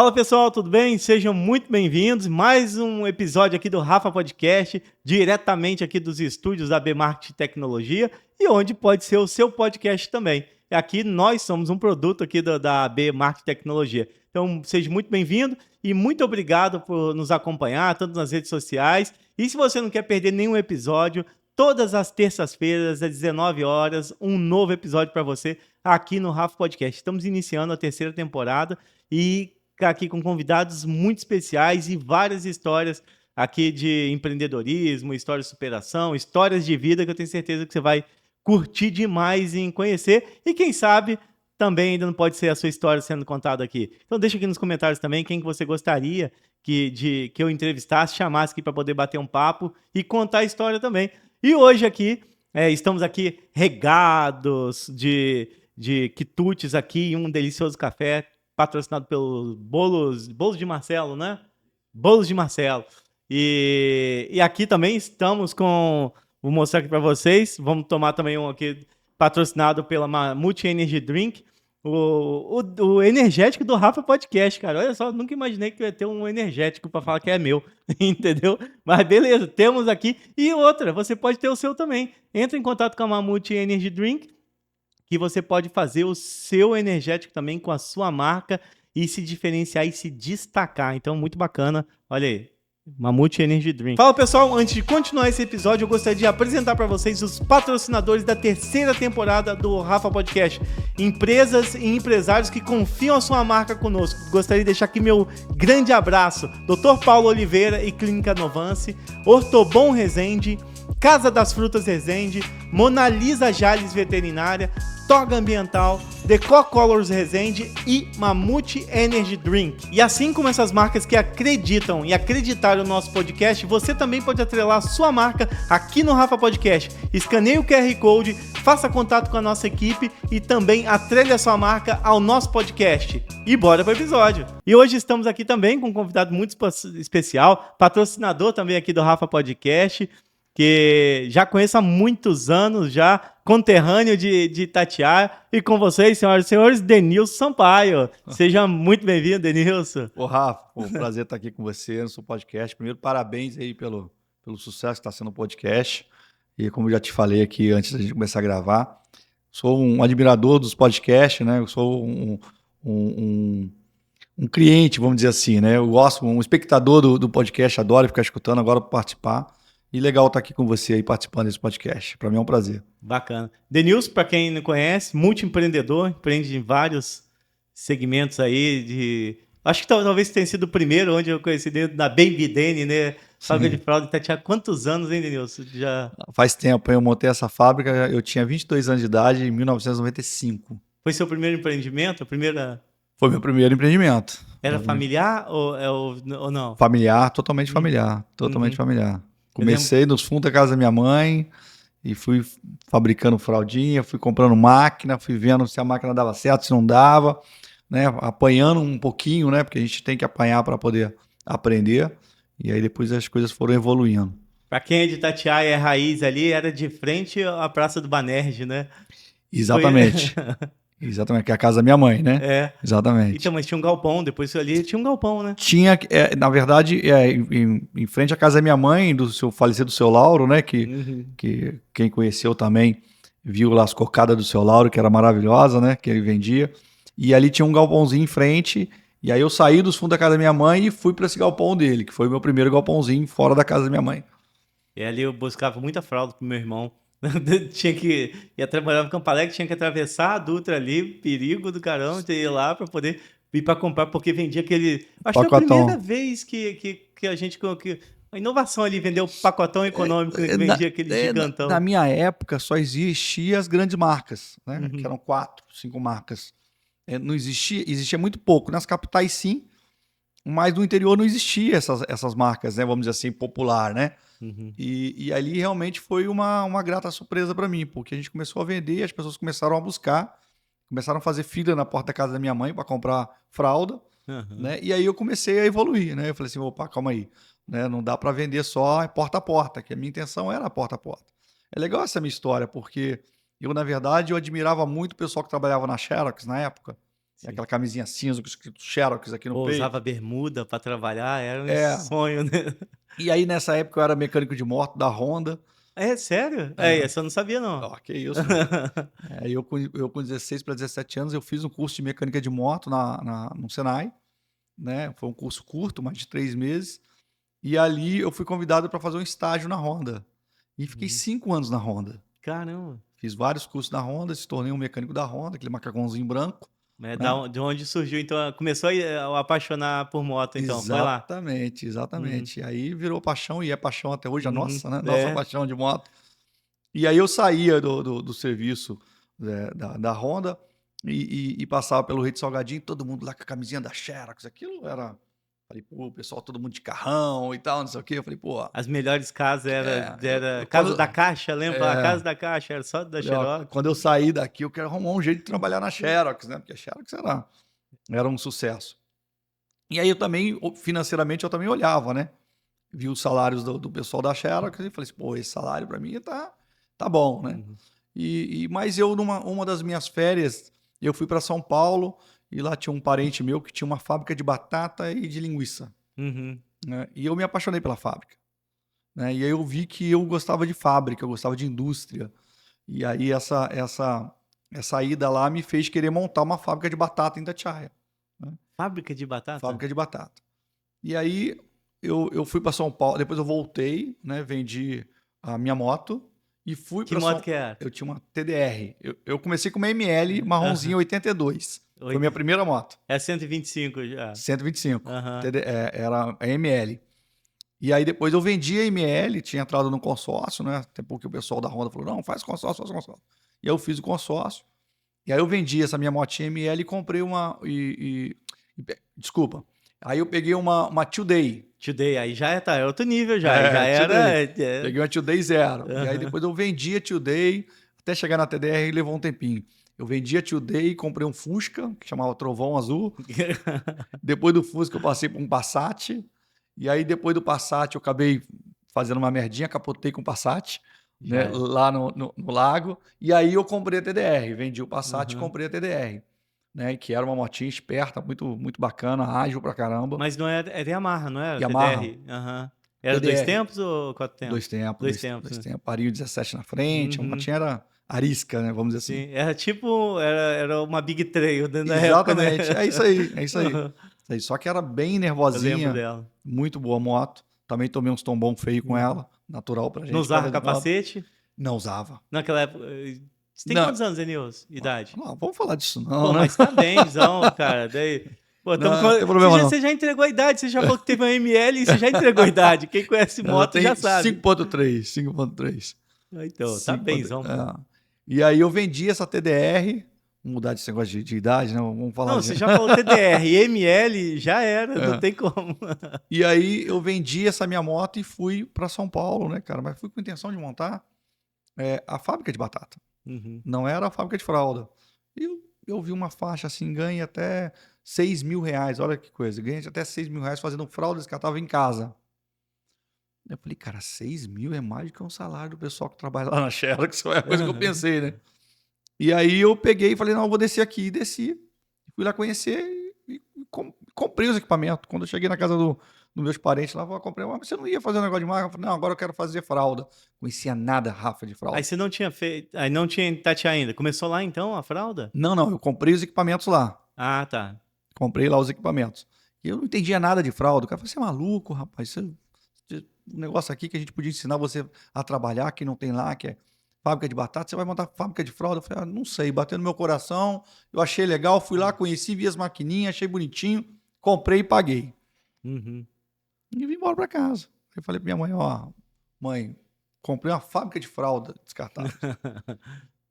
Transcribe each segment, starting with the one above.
Fala pessoal, tudo bem? Sejam muito bem-vindos. Mais um episódio aqui do Rafa Podcast, diretamente aqui dos estúdios da B Marketing Tecnologia e onde pode ser o seu podcast também. Aqui nós somos um produto aqui da B Marketing Tecnologia. Então seja muito bem-vindo e muito obrigado por nos acompanhar, tanto nas redes sociais. E se você não quer perder nenhum episódio, todas as terças-feiras, às 19 horas, um novo episódio para você aqui no Rafa Podcast. Estamos iniciando a terceira temporada e aqui com convidados muito especiais e várias histórias aqui de empreendedorismo, histórias de superação, histórias de vida que eu tenho certeza que você vai curtir demais em conhecer e quem sabe também ainda não pode ser a sua história sendo contada aqui. Então deixa aqui nos comentários também quem que você gostaria que eu entrevistasse, chamasse aqui para poder bater um papo e contar a história também. E hoje aqui, estamos aqui regados de quitutes aqui, um delicioso café, patrocinado pelos Bolos de Marcelo, né? Bolos de Marcelo. E aqui também estamos com... Vou mostrar aqui para vocês. Vamos tomar também um aqui patrocinado pela Mamute Energy Drink. O energético do Rafa Podcast, cara. Olha só, nunca imaginei que eu ia ter um energético para falar que é meu, entendeu? Mas beleza, temos aqui. E outra, você pode ter o seu também. Entra em contato com a Mamute Energy Drink, que você pode fazer o seu energético também com a sua marca e se diferenciar e se destacar. Então, muito bacana. Olha aí, Mamute Energy Drink. Fala, pessoal. Antes de continuar esse episódio, eu gostaria de apresentar para vocês os patrocinadores da terceira temporada do Rafa Podcast. Empresas e empresários que confiam a sua marca conosco. Gostaria de deixar aqui meu grande abraço. Dr. Paulo Oliveira e Clínica Novance, Ortobon Resende, Casa das Frutas Resende, Mona Lisa Jales Veterinária, Toga Ambiental, Decor Colors Resende e Mamute Energy Drink. E assim como essas marcas que acreditam e acreditaram no nosso podcast, você também pode atrelar a sua marca aqui no Rafa Podcast. Escaneie o QR Code, faça contato com a nossa equipe e também atrele a sua marca ao nosso podcast. E bora para o episódio. E hoje estamos aqui também com um convidado muito especial, patrocinador também aqui do Rafa Podcast, que já conheço há muitos anos, já conterrâneo de Itatiaia. E com vocês, senhoras e senhores, Denilson Sampaio. Seja muito bem-vindo, Denilson. Ô, Rafa, prazer estar aqui com você no seu podcast. Primeiro, parabéns aí pelo sucesso que está sendo o podcast. E como eu já te falei aqui antes da gente começar a gravar, sou um admirador dos podcasts, né? Eu sou um cliente, vamos dizer assim, né? Eu gosto, um espectador do podcast, adoro ficar escutando, agora participar. E legal estar aqui com você aí participando desse podcast. Para mim é um prazer. Bacana. Denilson, para quem não conhece, multiempreendedor, empreende em vários segmentos aí. Acho que talvez tenha sido o primeiro onde eu conheci dentro da Baby Dene, né? Fábrica de fralda de Itatiaia. Quantos anos, hein, Denilson? Faz tempo, eu montei essa fábrica, eu tinha 22 anos de idade, em 1995. Foi seu primeiro empreendimento? Foi meu primeiro empreendimento. Era familiar ou não? Familiar, totalmente familiar. Totalmente familiar. Comecei nos fundos da casa da minha mãe e fui fabricando fraldinha, fui comprando máquina, fui vendo se a máquina dava certo, se não dava, né? Apanhando um pouquinho, né? Porque a gente tem que apanhar para poder aprender. E aí depois as coisas foram evoluindo. Para quem é de Itatiaia, é raiz ali, era de frente à Praça do Banerje, né? Exatamente. Exatamente, que é a casa da minha mãe, né? É. Exatamente. Então, mas tinha um galpão, depois ali tinha um galpão, né? Tinha, na verdade, em frente à casa da minha mãe, do seu falecido seu Lauro, né? Que quem conheceu também viu lá as cocadas do seu Lauro, que era maravilhosa, né? Que ele vendia. E ali tinha um galpãozinho em frente. E aí eu saí dos fundos da casa da minha mãe e fui para esse galpão dele, que foi o meu primeiro galpãozinho fora da casa da minha mãe. E ali eu buscava muita fralda pro meu irmão. Ia trabalhar no Campo Alegre, tinha que atravessar a Dutra ali, perigo do caramba, de ir lá para poder ir para comprar, porque vendia aquele... Acho que foi a primeira vez que a gente... A inovação ali, vendeu o pacotão econômico, que vendia aquele gigantão. Na minha época só existiam as grandes marcas, né? Que eram 4, 5 marcas. Não existia muito pouco. Nas capitais sim, mas no interior não existia essas marcas, né? Vamos dizer assim, popular, né? E ali realmente foi uma grata surpresa para mim, porque a gente começou a vender e as pessoas começaram a buscar, começaram a fazer fila na porta da casa da minha mãe para comprar fralda, né? E aí eu comecei a evoluir, né? Eu falei assim, opa, calma aí, né? Não dá para vender só porta a porta, que a minha intenção era porta a porta. É legal essa minha história, porque eu, na verdade, eu admirava muito o pessoal que trabalhava na Xerox na época. E aquela camisinha cinza com escrito Xerox aqui no Pô, peito. usava bermuda para trabalhar, era É. um sonho, né? E aí, nessa época, eu era mecânico de moto da Honda. É sério? É. Essa eu não sabia, não. Ó, que isso. Eu com 16 para 17 anos, eu fiz um curso de mecânica de moto no Senai, né? Foi um curso curto, mais de 3 meses. E ali eu fui convidado para fazer um estágio na Honda. E fiquei 5 anos na Honda. Caramba. Fiz vários cursos na Honda, se tornei um mecânico da Honda, aquele macacãozinho branco. Né? Né? De onde surgiu, então, começou a apaixonar por moto, então, foi lá. Exatamente, exatamente. E aí virou paixão, e é paixão até hoje, a nossa, né? É. Nossa paixão de moto. E aí eu saía do serviço da Honda e passava pelo Rei de Salgadinho, todo mundo lá com a camisinha da Xerox, aquilo era... Falei, pô, o pessoal, todo mundo de carrão e tal, não sei o quê. Eu falei, pô... As melhores casas era Casa quando- da Caixa, lembra? A É. Casa da Caixa era só da falei, ó, Xerox. quando eu sair daqui, eu quero arrumar um jeito de trabalhar na Xerox, né? Porque a Xerox era um sucesso. E aí eu também, financeiramente, eu também olhava, né? Vi os salários do pessoal da Xerox e falei assim, pô, esse salário para mim tá bom, né? Mas eu, uma das minhas férias, eu fui para São Paulo e lá tinha um parente meu que tinha uma fábrica de batata e de linguiça. Né? E eu me apaixonei pela fábrica. Né? E aí eu vi que eu gostava de fábrica, eu gostava de indústria. E aí essa ida lá me fez querer montar uma fábrica de batata em Itatiaia. Né? Fábrica de batata? Fábrica de batata. E aí eu fui para São Paulo, depois eu voltei, né? Vendi a minha moto e fui para Que moto que era? Eu tinha uma TDR. Eu comecei com uma ML marronzinha 82. Foi minha primeira moto. É 125 já. 125. Aham. Era a ML. E aí depois eu vendi a ML, tinha entrado no consórcio, né? Até porque o pessoal da Honda falou, não, faz consórcio, faz consórcio. E aí eu fiz o consórcio. E aí eu vendi essa minha motinha ML e comprei uma... Desculpa. Aí eu peguei uma Today. Today, aí já é outro nível já. É, Já era. Peguei uma Today zero. E aí Aham. depois eu vendi a Today, até chegar na TDR e levou um tempinho. Eu vendi a Today, comprei um Fusca, que chamava Trovão Azul. Depois do Fusca eu passei para um Passat. E aí depois do Passat eu acabei fazendo uma merdinha, capotei com o Passat, né, lá no lago. E aí eu comprei a TDR. Vendi o Passat e comprei a TDR. Né, que era uma motinha esperta, muito, muito bacana, ágil pra caramba. Mas não era Yamaha, não era? Yamaha. TDR? Aham. Era TDR. 2 tempos ou 4 tempos? Dois tempos. Dois tempos. Dois tempos. Parinho 17 na frente. A motinha era arisca, né? Vamos dizer assim. Sim, era tipo, era uma Big Trail dentro da época, né? Exatamente. É isso aí, é isso aí. Aham. Isso aí. Só que era bem Eu nervosinha. lembro dela. Muito boa moto. Também tomei uns tombão feio com ela. Natural pra gente. Não usava andar de moto. capacete? Não usava. Naquela época. Você tem Não. quantos anos, Denilson? Idade? Não, vamos falar disso não, Pô, né? mas tá benzão, cara. Daí... Pô, Não tem problema não. Você já entregou a idade, você já falou que teve uma ML e você já entregou a idade. Quem conhece moto já sabe. 5.3, 5.3. Então, tá benzão. É. E aí eu vendi essa TDR, vamos mudar desse negócio de idade, né? Vamos falar Não, de... você já falou TDR, ML já era, não tem como. E aí eu vendi essa minha moto e fui para São Paulo, né, cara? Mas fui com a intenção de montar a fábrica de batata. Não era a fábrica de fralda. E eu vi uma faixa assim, ganha até 6 mil reais, olha que coisa, ganha até 6 mil reais fazendo fraldas que eu tava em casa. Eu falei, cara, 6 mil é mais do que um salário do pessoal que trabalha lá na Xerox, foi a coisa que eu pensei, né? E aí eu peguei e falei, não, eu vou descer aqui, e desci. Fui lá conhecer e comprei os equipamentos. Quando eu cheguei na casa dos meus parentes lá, eu comprei, mas você não ia fazer um negócio de marca? Eu falei, não, agora eu quero fazer fralda. Conhecia nada, Rafa, de fralda. Aí você não tinha feito, aí não tinha Tati ainda. Começou lá então a fralda? Não, eu comprei os equipamentos lá. Ah, tá. Comprei lá os equipamentos. E eu não entendia nada de fralda. O cara falou, você é maluco, rapaz? Um negócio aqui que a gente podia ensinar você a trabalhar, que não tem lá, que é fábrica de batata, você vai montar fábrica de fralda? Eu falei, não sei, bateu no meu coração, eu achei legal, fui lá, conheci, vi as maquininhas, achei bonitinho, comprei e paguei. E vim embora para casa. Eu falei pra minha mãe, mãe, comprei uma fábrica de fralda descartável.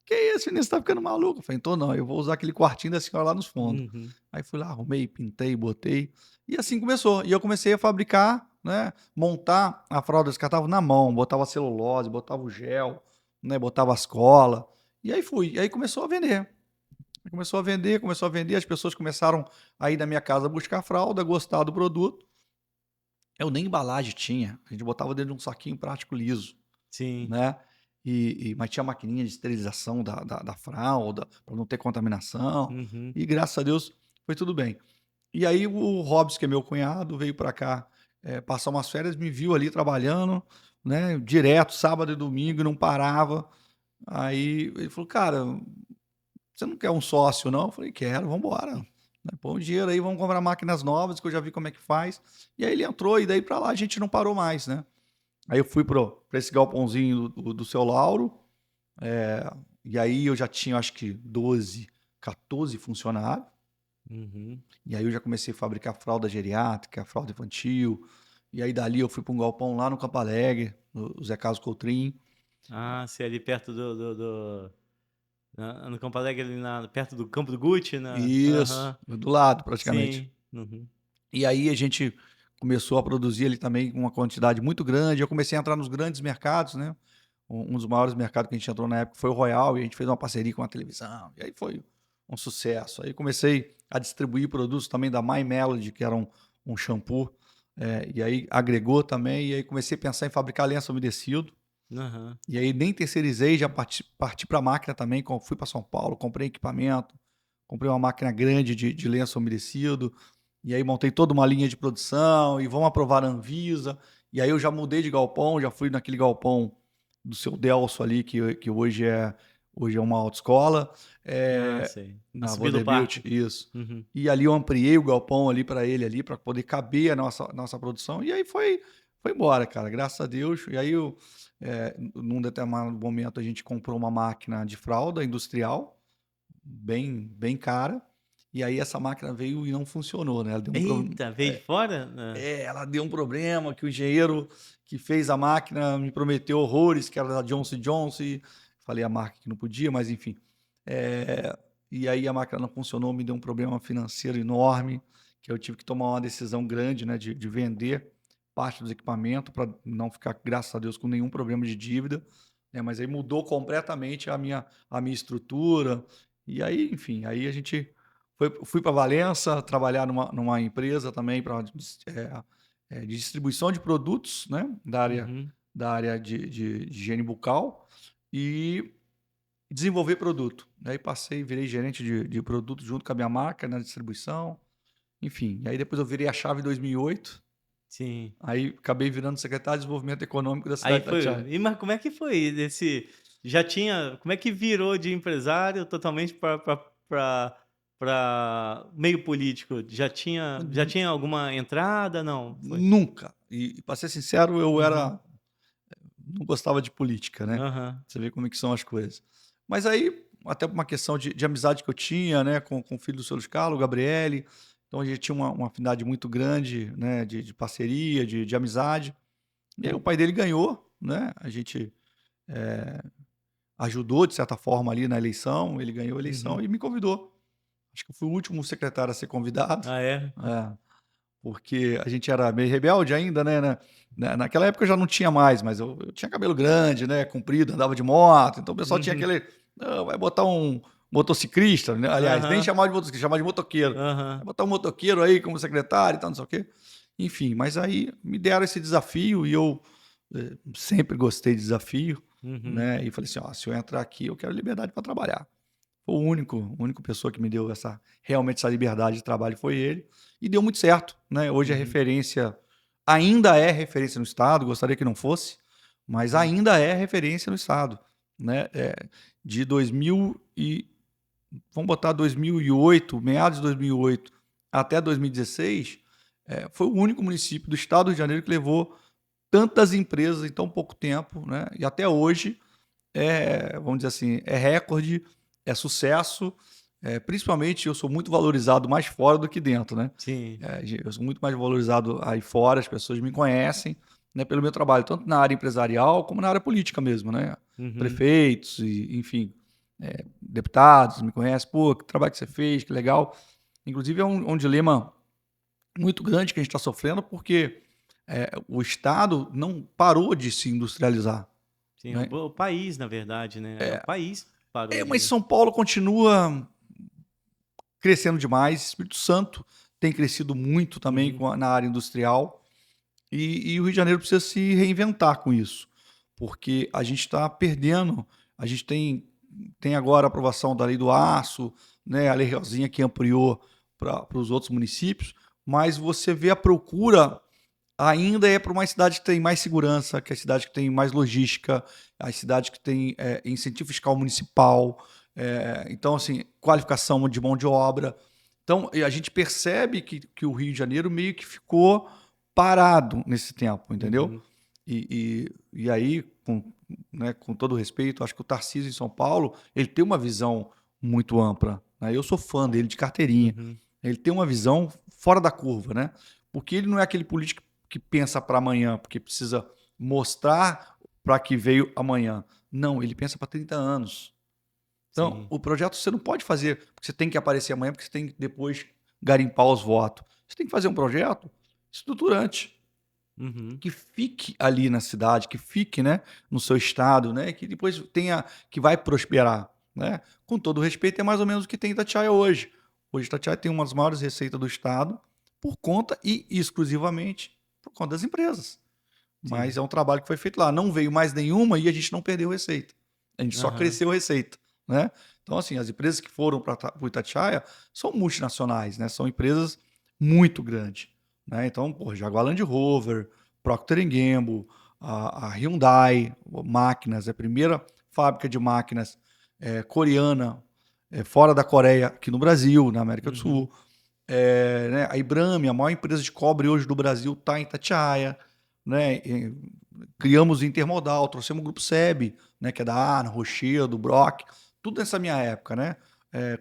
Que isso, menino, você tá ficando maluco? Eu falei, então não, eu vou usar aquele quartinho da senhora lá nos fundos. Aí fui lá, arrumei, pintei, botei. E assim começou. E eu comecei a fabricar, né? Montar a fralda descartável na mão. Botava celulose, botava o gel, né? Botava as colas. E aí fui. E aí começou a vender. Começou a vender. As pessoas começaram a ir na minha casa buscar fralda, gostar do produto. Eu nem embalagem tinha. A gente botava dentro de um saquinho prático liso. Sim. Né? Mas tinha maquininha de esterilização da fralda, para não ter contaminação. E graças a Deus foi tudo bem. E aí o Robson, que é meu cunhado, veio para cá passar umas férias, me viu ali trabalhando, né, direto, sábado e domingo, não parava. Aí ele falou, cara, você não quer um sócio, não? Eu falei, quero, vamos embora. Né, põe o dinheiro aí, vamos comprar máquinas novas, que eu já vi como é que faz. E aí ele entrou, e daí para lá a gente não parou mais, né? Aí eu fui para esse galpãozinho do seu Lauro, e aí eu já tinha, acho que 12, 14 funcionários. Uhum. E aí eu já comecei a fabricar fralda geriátrica, fralda infantil. E aí dali eu fui para um galpão lá no Campo Alegre, no Zé Carlos Coutrinho. Ah, você é ali perto no Campo Alegre, ali perto do Campo do Gucci, né? Isso, Aham. do lado praticamente. Sim. Uhum. E aí a gente começou a produzir ali também uma quantidade muito grande. Eu comecei a entrar nos grandes mercados, né? Um dos maiores mercados que a gente entrou na época foi o Royal, e a gente fez uma parceria com a televisão. E aí foi um sucesso. Aí comecei a distribuir produtos também da My Melody, que era um shampoo. E aí agregou também. E aí comecei a pensar em fabricar lenço umedecido. Aham. E aí nem terceirizei, já parti para a máquina também. Fui para São Paulo, comprei equipamento, comprei uma máquina grande de lenço umedecido. E aí montei toda uma linha de produção e vamos aprovar a Anvisa. E aí eu já mudei de galpão, já fui naquele galpão do seu Delso ali, que hoje é uma autoescola, Ah, sei. Na na subida do Vanderbilt, parque. isso. Uhum. E ali eu ampliei o galpão ali para ele ali, para poder caber a nossa produção. E aí foi embora, cara, graças a Deus. E aí num determinado momento a gente comprou uma máquina de fralda industrial, bem cara. E aí essa máquina veio e não funcionou, né? Ela deu um problema. Eita, veio de fora? Ah. Ela deu um problema que o engenheiro que fez a máquina me prometeu horrores, que era da Johnson Johnson. Falei a marca que não podia, mas enfim. É, e aí a máquina não funcionou, me deu um problema financeiro enorme, que eu tive que tomar uma decisão grande, né, de vender parte dos equipamentos para não ficar, graças a Deus, com nenhum problema de dívida. Né, mas aí mudou completamente a minha estrutura. E aí, enfim, aí a gente fui para Valença trabalhar numa empresa também de distribuição de produtos, né, Uhum. da área de higiene bucal e desenvolver produto. Aí virei gerente de produto junto com a minha marca na distribuição, enfim. E aí depois eu virei a chave em 2008, Sim. aí acabei virando secretário de desenvolvimento econômico da Aí cidade de foi. Itatiaia. Mas como é que foi desse. Já tinha. Como é que virou de empresário totalmente para meio político? Já tinha alguma entrada? Não. Foi. Nunca. E para ser sincero, Uhum. não gostava de política, né? Aham. Você vê como é que são as coisas. Mas aí, até por uma questão de amizade que eu tinha, né, com o filho do seu Luiz Carlos, o Gabriele, então a gente tinha uma afinidade muito grande, né, de parceria, de amizade. E aí o pai dele ganhou, né? A gente ajudou, de certa forma, ali na eleição, ele ganhou a eleição Uhum. e me convidou. Acho que eu fui o último secretário a ser convidado. Ah, é? Porque a gente era meio rebelde ainda, né? Naquela época eu já não tinha mais, mas eu tinha cabelo grande, né? Comprido, andava de moto. Então o pessoal tinha Uhum. aquele. "Não, vai botar um motociclista, né? Aliás, nem Aham. chamar de motociclista, chamar de motoqueiro. Vai Aham. botar um motoqueiro aí como secretário e tal, não sei o quê. Enfim, mas aí me deram esse desafio e eu sempre gostei de desafio, Uhum. né? E falei assim: ó, se eu entrar aqui, eu quero liberdade para trabalhar. Foi a única pessoa que me deu realmente essa liberdade de trabalho foi ele. E deu muito certo, né? Hoje é Uhum. referência, ainda é referência no estado, gostaria que não fosse, mas Uhum. ainda é referência no estado, né? De 2000 e vamos botar 2008, meados de 2008 até 2016, foi o único município do estado do Rio de Janeiro que levou tantas empresas em tão pouco tempo, né? E até hoje vamos dizer assim, é recorde, é sucesso. Principalmente eu sou muito valorizado mais fora do que dentro, né? Sim. Eu sou muito mais valorizado aí fora, as pessoas me conhecem, né, pelo meu trabalho, tanto na área empresarial como na área política mesmo, né? Uhum. Prefeitos e, enfim, deputados me conhecem, pô, que trabalho que você fez, que legal. Inclusive é um dilema muito grande que a gente está sofrendo, porque o Estado não parou de se industrializar, Sim, né? o país, na verdade, né? O país parou Mas de. São Paulo continua crescendo demais. Espírito Santo tem crescido muito também Uhum. na área industrial. E o Rio de Janeiro precisa se reinventar com isso, porque a gente está perdendo. A gente tem agora a aprovação da lei do aço, né, a lei Rosinha que ampliou para os outros municípios, mas você vê a procura ainda é para uma cidade que tem mais segurança, que é a cidade que tem mais logística, a cidade que tem incentivo fiscal municipal, então, assim, qualificação de mão de obra. Então, a gente percebe que o Rio de Janeiro meio que ficou parado nesse tempo, entendeu? Uhum. E aí, com todo respeito, acho que o Tarcísio em São Paulo, ele tem uma visão muito ampla, né? Eu sou fã dele de carteirinha. Uhum. Ele tem uma visão fora da curva, né? Porque ele não é aquele político que pensa para amanhã, porque precisa mostrar para que veio amanhã. Não, ele pensa para 30 anos. Então, Sim. o projeto você não pode fazer porque você tem que aparecer amanhã, porque você tem que depois garimpar os votos. Você tem que fazer um projeto estruturante, Uhum. que fique ali na cidade, que fique, né, no seu estado, né, que depois tenha, que vai prosperar, né? Com todo respeito, é mais ou menos o que tem Itatiaia hoje. Hoje Itatiaia tem uma das maiores receitas do estado por conta e exclusivamente por conta das empresas. Mas Sim. é um trabalho que foi feito lá. Não veio mais nenhuma e a gente não perdeu receita. A gente só Aham. cresceu receita, né? Então, assim, as empresas que foram para o Itatiaia são multinacionais, né? São empresas muito grandes, né? Então, pô, Jaguar Land Rover, Procter Gamble, a Hyundai Máquinas, é a primeira fábrica de máquinas coreana fora da Coreia, aqui no Brasil, na América do Uhum. Sul. Né, a Ibrame, a maior empresa de cobre hoje do Brasil, está em Itatiaia. Né? Criamos o Intermodal, trouxemos o Grupo SEB, né, que é da Arno, Rochedo, Brock, tudo nessa minha época. Né?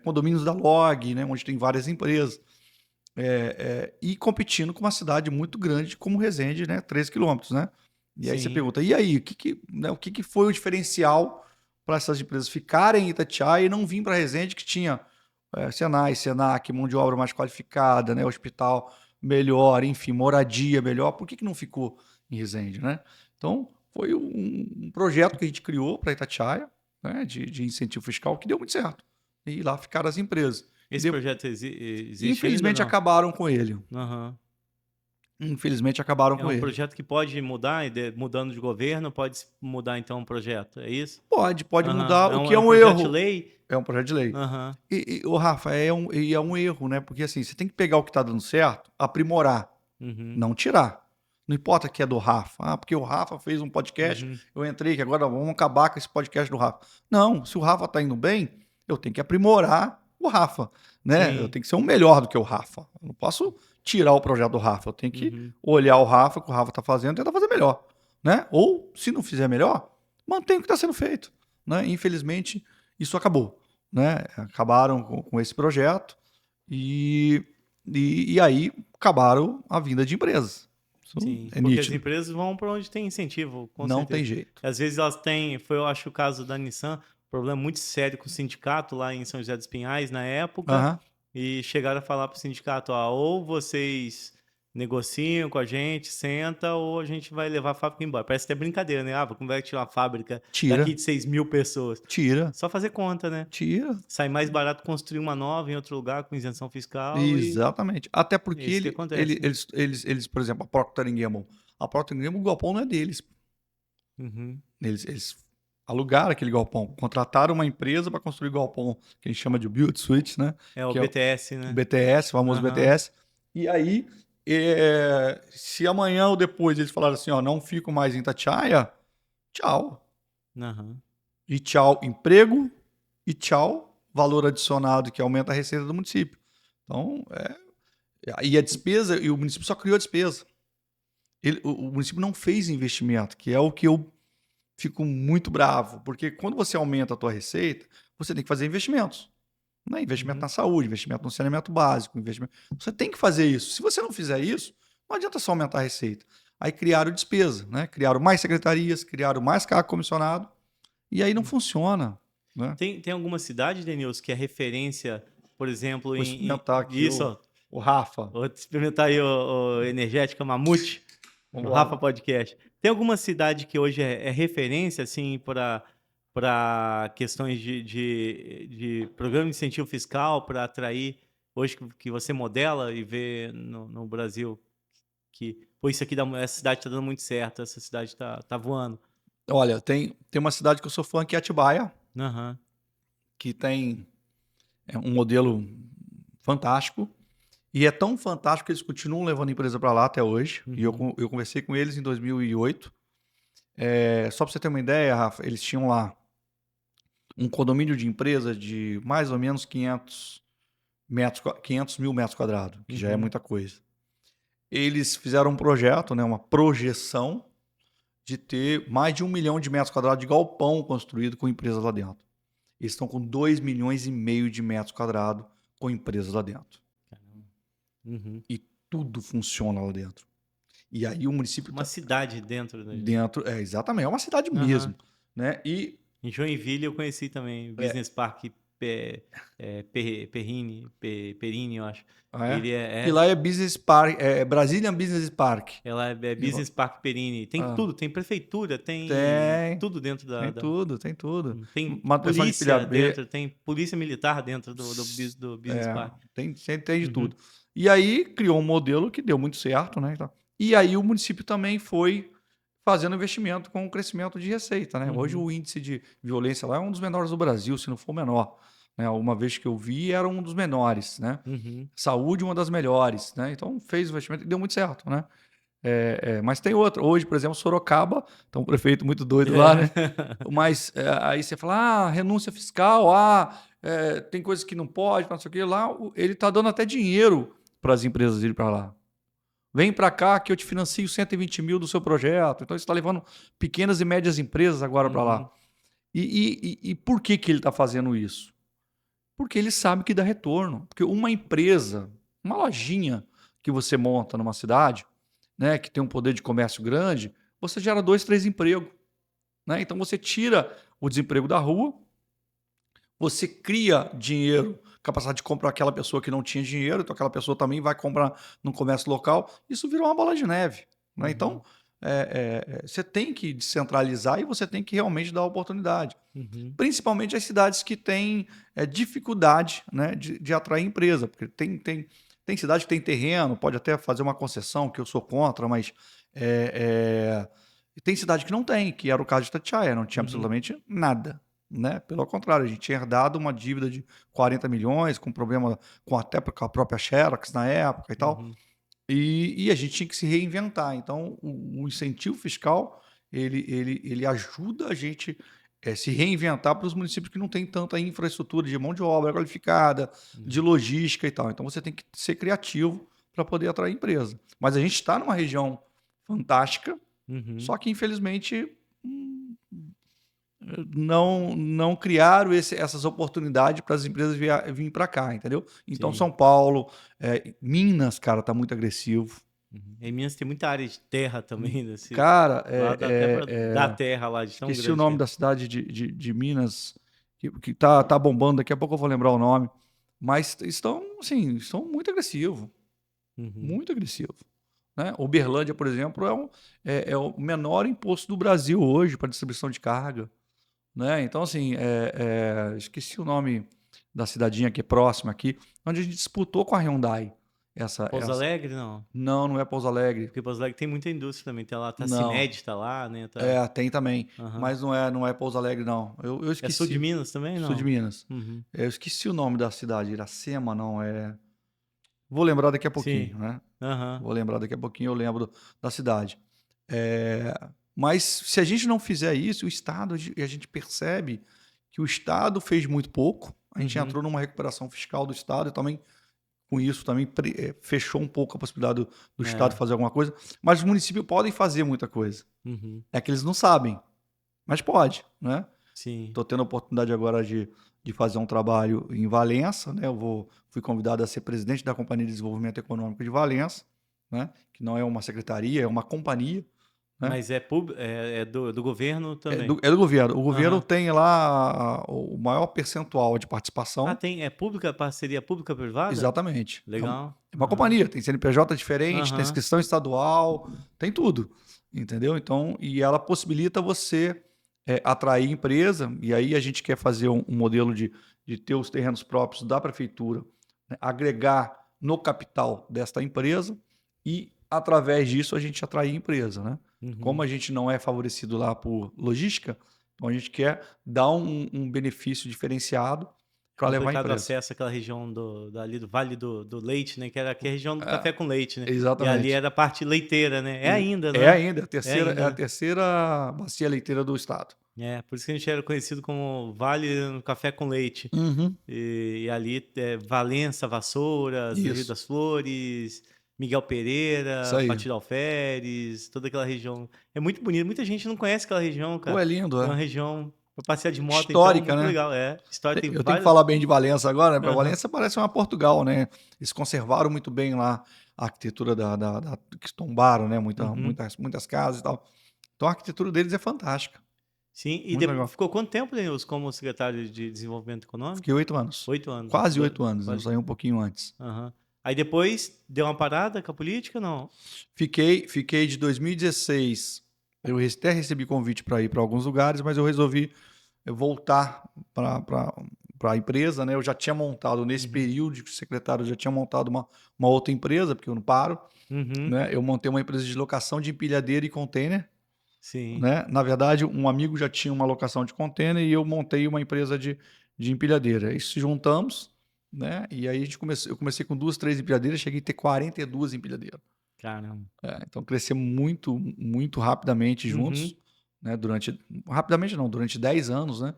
Condomínios da Log, né, onde tem várias empresas. E competindo com uma cidade muito grande como Resende, né, 13 quilômetros. Né? E aí você Sim. pergunta, e aí, o que foi o diferencial para essas empresas ficarem em Itatiaia e não vir para Resende, que tinha Senai, Senac, mão de obra mais qualificada, né? Hospital melhor, enfim, moradia melhor. Por que não ficou em Resende, né? Então, foi um projeto que a gente criou para Itatiaia, né? De incentivo fiscal, que deu muito certo. E lá ficaram as empresas. Esse projeto existe ainda ou Infelizmente, não? acabaram com ele. Aham. Infelizmente, acabaram É com um ele. projeto que pode mudar, e mudando de governo, pode mudar então o projeto, é isso? Pode Aham. mudar, É o um, que é é um um projeto de erro. lei? É um projeto de lei. Aham. Ô, Rafa, é um erro, né? Porque assim, você tem que pegar o que está dando certo, aprimorar. Uhum. Não tirar. Não importa que é do Rafa. Ah, porque o Rafa fez um podcast, Uhum. eu entrei que agora vamos acabar com esse podcast do Rafa. Não, se o Rafa tá indo bem, eu tenho que aprimorar o Rafa, né? Eu Sim. tenho que ser um melhor do que o Rafa. Eu não posso tirar o projeto do Rafa, eu tenho que Uhum. olhar o Rafa, o que o Rafa tá fazendo, e tentar fazer melhor, né? Ou, se não fizer melhor, mantém o que está sendo feito, né? Infelizmente, isso acabou, né? Acabaram com esse projeto e aí acabaram a vinda de empresas. Isso Sim, é porque as nítido. empresas vão para onde tem incentivo, com Não tem certeza. jeito. Às vezes elas têm, foi eu acho o caso da Nissan, problema muito sério com o sindicato lá em São José dos Pinhais na época, Aham. e chegaram a falar para o sindicato, ó, ou vocês negociam com a gente, senta, ou a gente vai levar a fábrica embora. Parece até brincadeira, né? Ah, como vai tirar uma fábrica daqui Tira, de 6.000 pessoas? tira, Só fazer conta, né? tira. Sai mais barato construir uma nova em outro lugar com isenção fiscal e Exatamente. Até é porque isso que acontece, né? eles, por exemplo, a Procter Gamble, o galpão não é deles. Uhum. Eles alugaram aquele galpão, contrataram uma empresa para construir o galpão, que a gente chama de Build Suites, né? É o Que é o BTS, né? BTS, o famoso Aham. BTS. E aí, se amanhã ou depois eles falaram assim, ó, não fico mais em Itatiaia, tchau. Aham. E tchau, emprego, e tchau, valor adicionado que aumenta a receita do município. Então, e a despesa, e o município só criou a despesa. O município não fez investimento, que é o que eu fico muito bravo, porque quando você aumenta a tua receita, você tem que fazer investimentos. Né? Investimento Uhum. na saúde, investimento no saneamento básico, investimento. Você tem que fazer isso. Se você não fizer isso, não adianta só aumentar a receita. Aí criaram despesa, né? Criaram mais secretarias, criaram mais cargo comissionado, e aí não funciona. Né? Tem alguma cidade, Denilson, que é referência, por exemplo, Vou experimentar aqui isso, ó, o Rafa. vou experimentar aí o Energética Mamute, no Vamos Rafa lá. Podcast. Tem alguma cidade que hoje é referência, assim, para questões de programa de incentivo fiscal, para atrair, hoje que você modela e vê no Brasil, que, pô, isso aqui, essa cidade está dando muito certo, essa cidade tá voando. Olha, tem uma cidade que eu sou fã, que é Atibaia, Aham. que tem um modelo fantástico. E é tão fantástico que eles continuam levando a empresa para lá até hoje. E eu conversei com eles em 2008. Só para você ter uma ideia, Rafa, eles tinham lá um condomínio de empresa de mais ou menos 500 mil metros quadrados, que já é muita coisa. Eles fizeram um projeto, né, uma projeção de ter mais de 1 milhão de metros quadrados de galpão construído com empresas lá dentro. Eles estão com 2,5 milhões de metros quadrados com empresas lá dentro. E tudo funciona lá dentro. E aí o município... Uma cidade dentro. Dentro, exatamente, é uma cidade mesmo. Né? E em Joinville eu conheci também, Business Park Perini, eu acho. Ele E lá é Business Park, Brazilian Business Park. Ela é Business Park Perini. Tem tudo, tem prefeitura, tem tudo dentro da... Tem tudo. Tem polícia dentro, tem polícia militar dentro do Business Park. Tem de tudo. E aí criou um modelo que deu muito certo, né? E aí o município também foi fazendo investimento com o crescimento de receita, né? Hoje o índice de violência lá é um dos menores do Brasil, se não for o menor. Né? Uma vez que eu vi, era um dos menores, né? Saúde, uma das melhores, né? Então fez investimento e deu muito certo, né? Mas tem outro. Hoje, por exemplo, Sorocaba, tá um prefeito muito doido lá, né? Mas aí você fala, renúncia fiscal, tem coisas que não pode, não sei o que. Lá ele tá dando até dinheiro para as empresas irem para lá. Vem para cá que eu te financio 120 mil do seu projeto. Então, você está levando pequenas e médias empresas agora para lá. E por que ele está fazendo isso? Porque ele sabe que dá retorno. Porque uma empresa, uma lojinha que você monta numa cidade, né, que tem um poder de comércio grande, você gera 2, 3 empregos. Né? Então, você tira o desemprego da rua, você cria dinheiro, capacidade de comprar aquela pessoa que não tinha dinheiro, então aquela pessoa também vai comprar no comércio local. Isso virou uma bola de neve. Né? Então, você tem que descentralizar e você tem que realmente dar oportunidade. Principalmente as cidades que têm dificuldade, né, de atrair empresa. Porque tem cidade que tem terreno, pode até fazer uma concessão, que eu sou contra, mas tem cidade que não tem, que era o caso de Itatiaia, não tinha absolutamente nada. Né? Pelo contrário, a gente tinha herdado uma dívida de 40 milhões, com problema até com a própria Xerox na época e tal. E a gente tinha que se reinventar. Então, o incentivo fiscal, ele ajuda a gente se reinventar para os municípios que não têm tanta infraestrutura de mão de obra qualificada, de logística e tal. Então, você tem que ser criativo para poder atrair empresa. Mas a gente está numa região fantástica, só que, infelizmente, não criaram essas oportunidades para as empresas virem para cá, entendeu? Então, São Paulo, Minas, cara, tá muito agressivo. Em Minas tem muita área de terra também. Cara, dá até pra dar terra lá de tão grande. Esqueci o nome da cidade de Minas, que tá bombando, daqui a pouco eu vou lembrar o nome. Mas estão muito agressivos. Muito agressivos. Né? Uberlândia, por exemplo, é o menor imposto do Brasil hoje para distribuição de carga. Né? Então, assim, esqueci o nome da cidadinha que é próxima aqui, onde a gente disputou com a Hyundai. Pouso Alegre, não? Não é Pouso Alegre. Porque Pouso Alegre tem muita indústria também. Tem lá, a Cimed tá lá, né? Tem também. Mas não é Pouso Alegre, não. Eu esqueci. É sul de Minas também, não? Sul de Minas. Eu esqueci o nome da cidade. Iracema, não. Vou lembrar daqui a pouquinho, né? Vou lembrar daqui a pouquinho, eu lembro da cidade. Mas se a gente não fizer isso, o Estado, a gente percebe que o Estado fez muito pouco. A gente entrou numa recuperação fiscal do Estado e também, com isso, também fechou um pouco a possibilidade do Estado fazer alguma coisa. Mas os municípios podem fazer muita coisa. É que eles não sabem, mas pode, né? Estou tendo a oportunidade agora de fazer um trabalho em Valença, né? Fui convidado a ser presidente da Companhia de Desenvolvimento Econômico de Valença, né? Que não é uma secretaria, é uma companhia. Né? Mas é do governo também? É do governo. O governo tem lá o maior percentual de participação. É pública, parceria pública-privada? Exatamente. Legal. É uma companhia, tem CNPJ diferente, tem inscrição estadual, tem tudo. Entendeu? Então, e ela possibilita você atrair empresa, e aí a gente quer fazer um modelo de ter os terrenos próprios da prefeitura, né? Agregar no capital desta empresa e, através disso, a gente atrair empresa, né? Como a gente não é favorecido lá por logística, então a gente quer dar um benefício diferenciado Para levar a complicado o empresa. acesso àquela região ali do Vale do Leite, né? Que era aqui a região do É, café com leite, né? E ali exatamente. era a parte leiteira, né? É ainda, não É é? ainda, É ainda, é a né? terceira bacia leiteira do estado. É, por isso que a gente era conhecido como Vale do Café com Leite. Uhum. E ali Valença, Vassouras, Rio Isso, das Flores, Miguel isso Pereira, aí. Partido Alferes, toda aquela região. É muito bonito. Muita gente não conhece aquela região, Pô, cara. é lindo, É é. uma região para passear de moto, então, Histórica, muito né? legal. É, história tem Eu tenho que vários. falar bem de Valença agora, né? Porque Aham. Valença parece uma Portugal, né? Eles conservaram muito bem lá a arquitetura que tombaram, né? Uhum. Muitas casas e tal. Então a arquitetura deles é fantástica. Sim, e Muito legal. ficou quanto tempo, Denilson, como secretário de Desenvolvimento Econômico? Fiquei 8 anos. 8 anos. Quase 8 anos, né? Eu Quase. saí um pouquinho antes. Aham. Aí depois deu uma parada com a política, não? Fiquei de 2016. Eu até recebi convite para ir para alguns lugares, mas eu resolvi voltar para a empresa, né? Eu já tinha montado, nesse Uhum. período de secretário, eu já tinha montado uma outra empresa, porque eu não paro, Uhum. né? Eu montei uma empresa de locação de empilhadeira e container, Sim. né? Na verdade, um amigo já tinha uma locação de container e eu montei uma empresa de empilhadeira. E se juntamos, né? E aí eu comecei com 2, 3 empilhadeiras, cheguei a ter 42 empilhadeiras. Caramba. Então crescemos muito, muito rapidamente Uhum. juntos, né? Rapidamente não, durante 10 anos, né?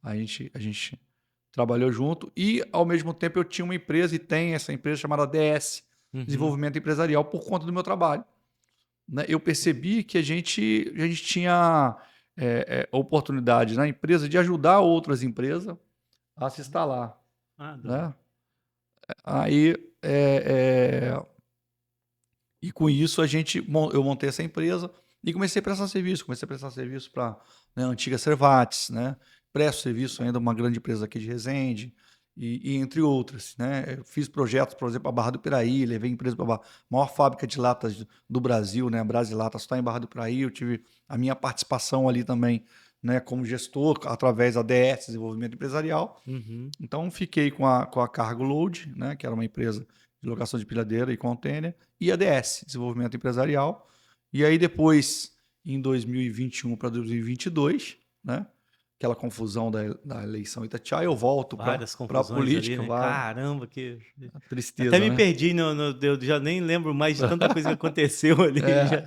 A gente trabalhou junto e, ao mesmo tempo, eu tinha uma empresa e tem essa empresa chamada DS, Uhum. Desenvolvimento Empresarial, por conta do meu trabalho, né? Eu percebi que a gente tinha oportunidade na empresa de ajudar outras empresas a se instalar, Ah, da hora. né? Aí, e com isso eu montei essa empresa e comecei a prestar serviço. Comecei a prestar serviço para, né, a antiga Servates, né? Presto serviço ainda a uma grande empresa aqui de Resende e entre outras, né? Eu fiz projetos, por exemplo, para Barra do Piraí, levei a empresa para a maior fábrica de latas do Brasil, né? A Brasilatas está em Barra do Piraí. Eu tive a minha participação ali também, né? Como gestor através da DS, Desenvolvimento Empresarial. Uhum. Então, fiquei com a Cargo Load, né, que era uma empresa de locação de pilhadeira e container, e a DS, Desenvolvimento Empresarial. E aí, depois, em 2021 para 2022, né, aquela confusão da eleição Itatiaia, eu volto para Várias a confusões ali, política, né? vai, Caramba, que. a Até tristeza, me né? perdi, eu já nem lembro mais de tanta coisa que aconteceu ali. Já.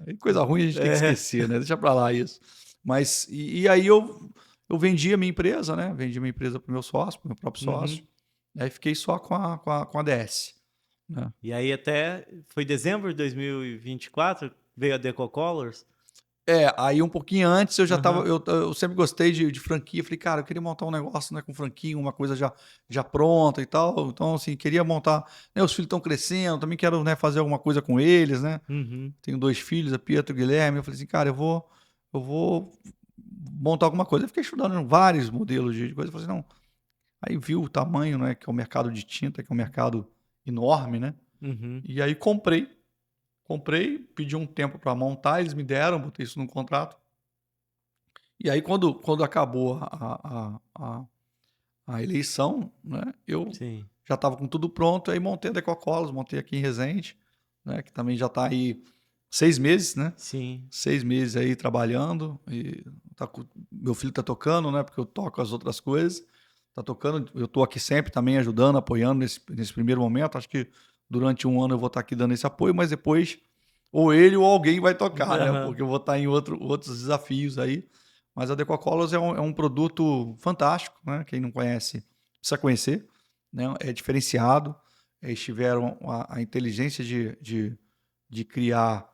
E coisa ruim a gente tem que É. esquecer, né? Deixa para lá isso. Mas, e aí eu vendi a minha empresa, né? Vendi a minha empresa para o meu sócio, para o meu próprio Uhum. sócio. Aí fiquei só com a DS, né? E aí até foi dezembro de 2024, veio a Decocolors. Aí um pouquinho antes eu já tava. Aham. Eu sempre gostei de franquia. Falei, cara, eu queria montar um negócio, né, com franquia, uma coisa já pronta e tal. Então, assim, queria montar. Né, os filhos estão crescendo, também quero, né, fazer alguma coisa com eles, né? Uhum. Tenho 2 filhos, a Pietro e o Guilherme. Eu falei assim, cara, eu vou montar alguma coisa. Eu fiquei estudando vários modelos de coisa. Eu falei assim, não. Aí viu o tamanho, né, que é o mercado de tinta, que é um mercado enorme, né? Uhum. E aí comprei, pedi um tempo para montar, eles me deram, botei isso num contrato. E aí, quando acabou a eleição, né, eu Sim. já estava com tudo pronto, aí montei a Decocolos, montei aqui em Resende, né, que também já está aí 6 meses, né? Sim. 6 meses aí trabalhando. E meu filho está tocando, né? Porque eu toco as outras coisas. Está tocando, eu estou aqui sempre também ajudando, apoiando nesse primeiro momento. Acho que durante um ano eu vou estar aqui dando esse apoio, mas depois ou ele ou alguém vai tocar, né? Aham. Porque eu vou estar em outros desafios aí. Mas a Decocolors é um produto fantástico, né? Quem não conhece precisa conhecer, né? É diferenciado. Eles tiveram a inteligência de criar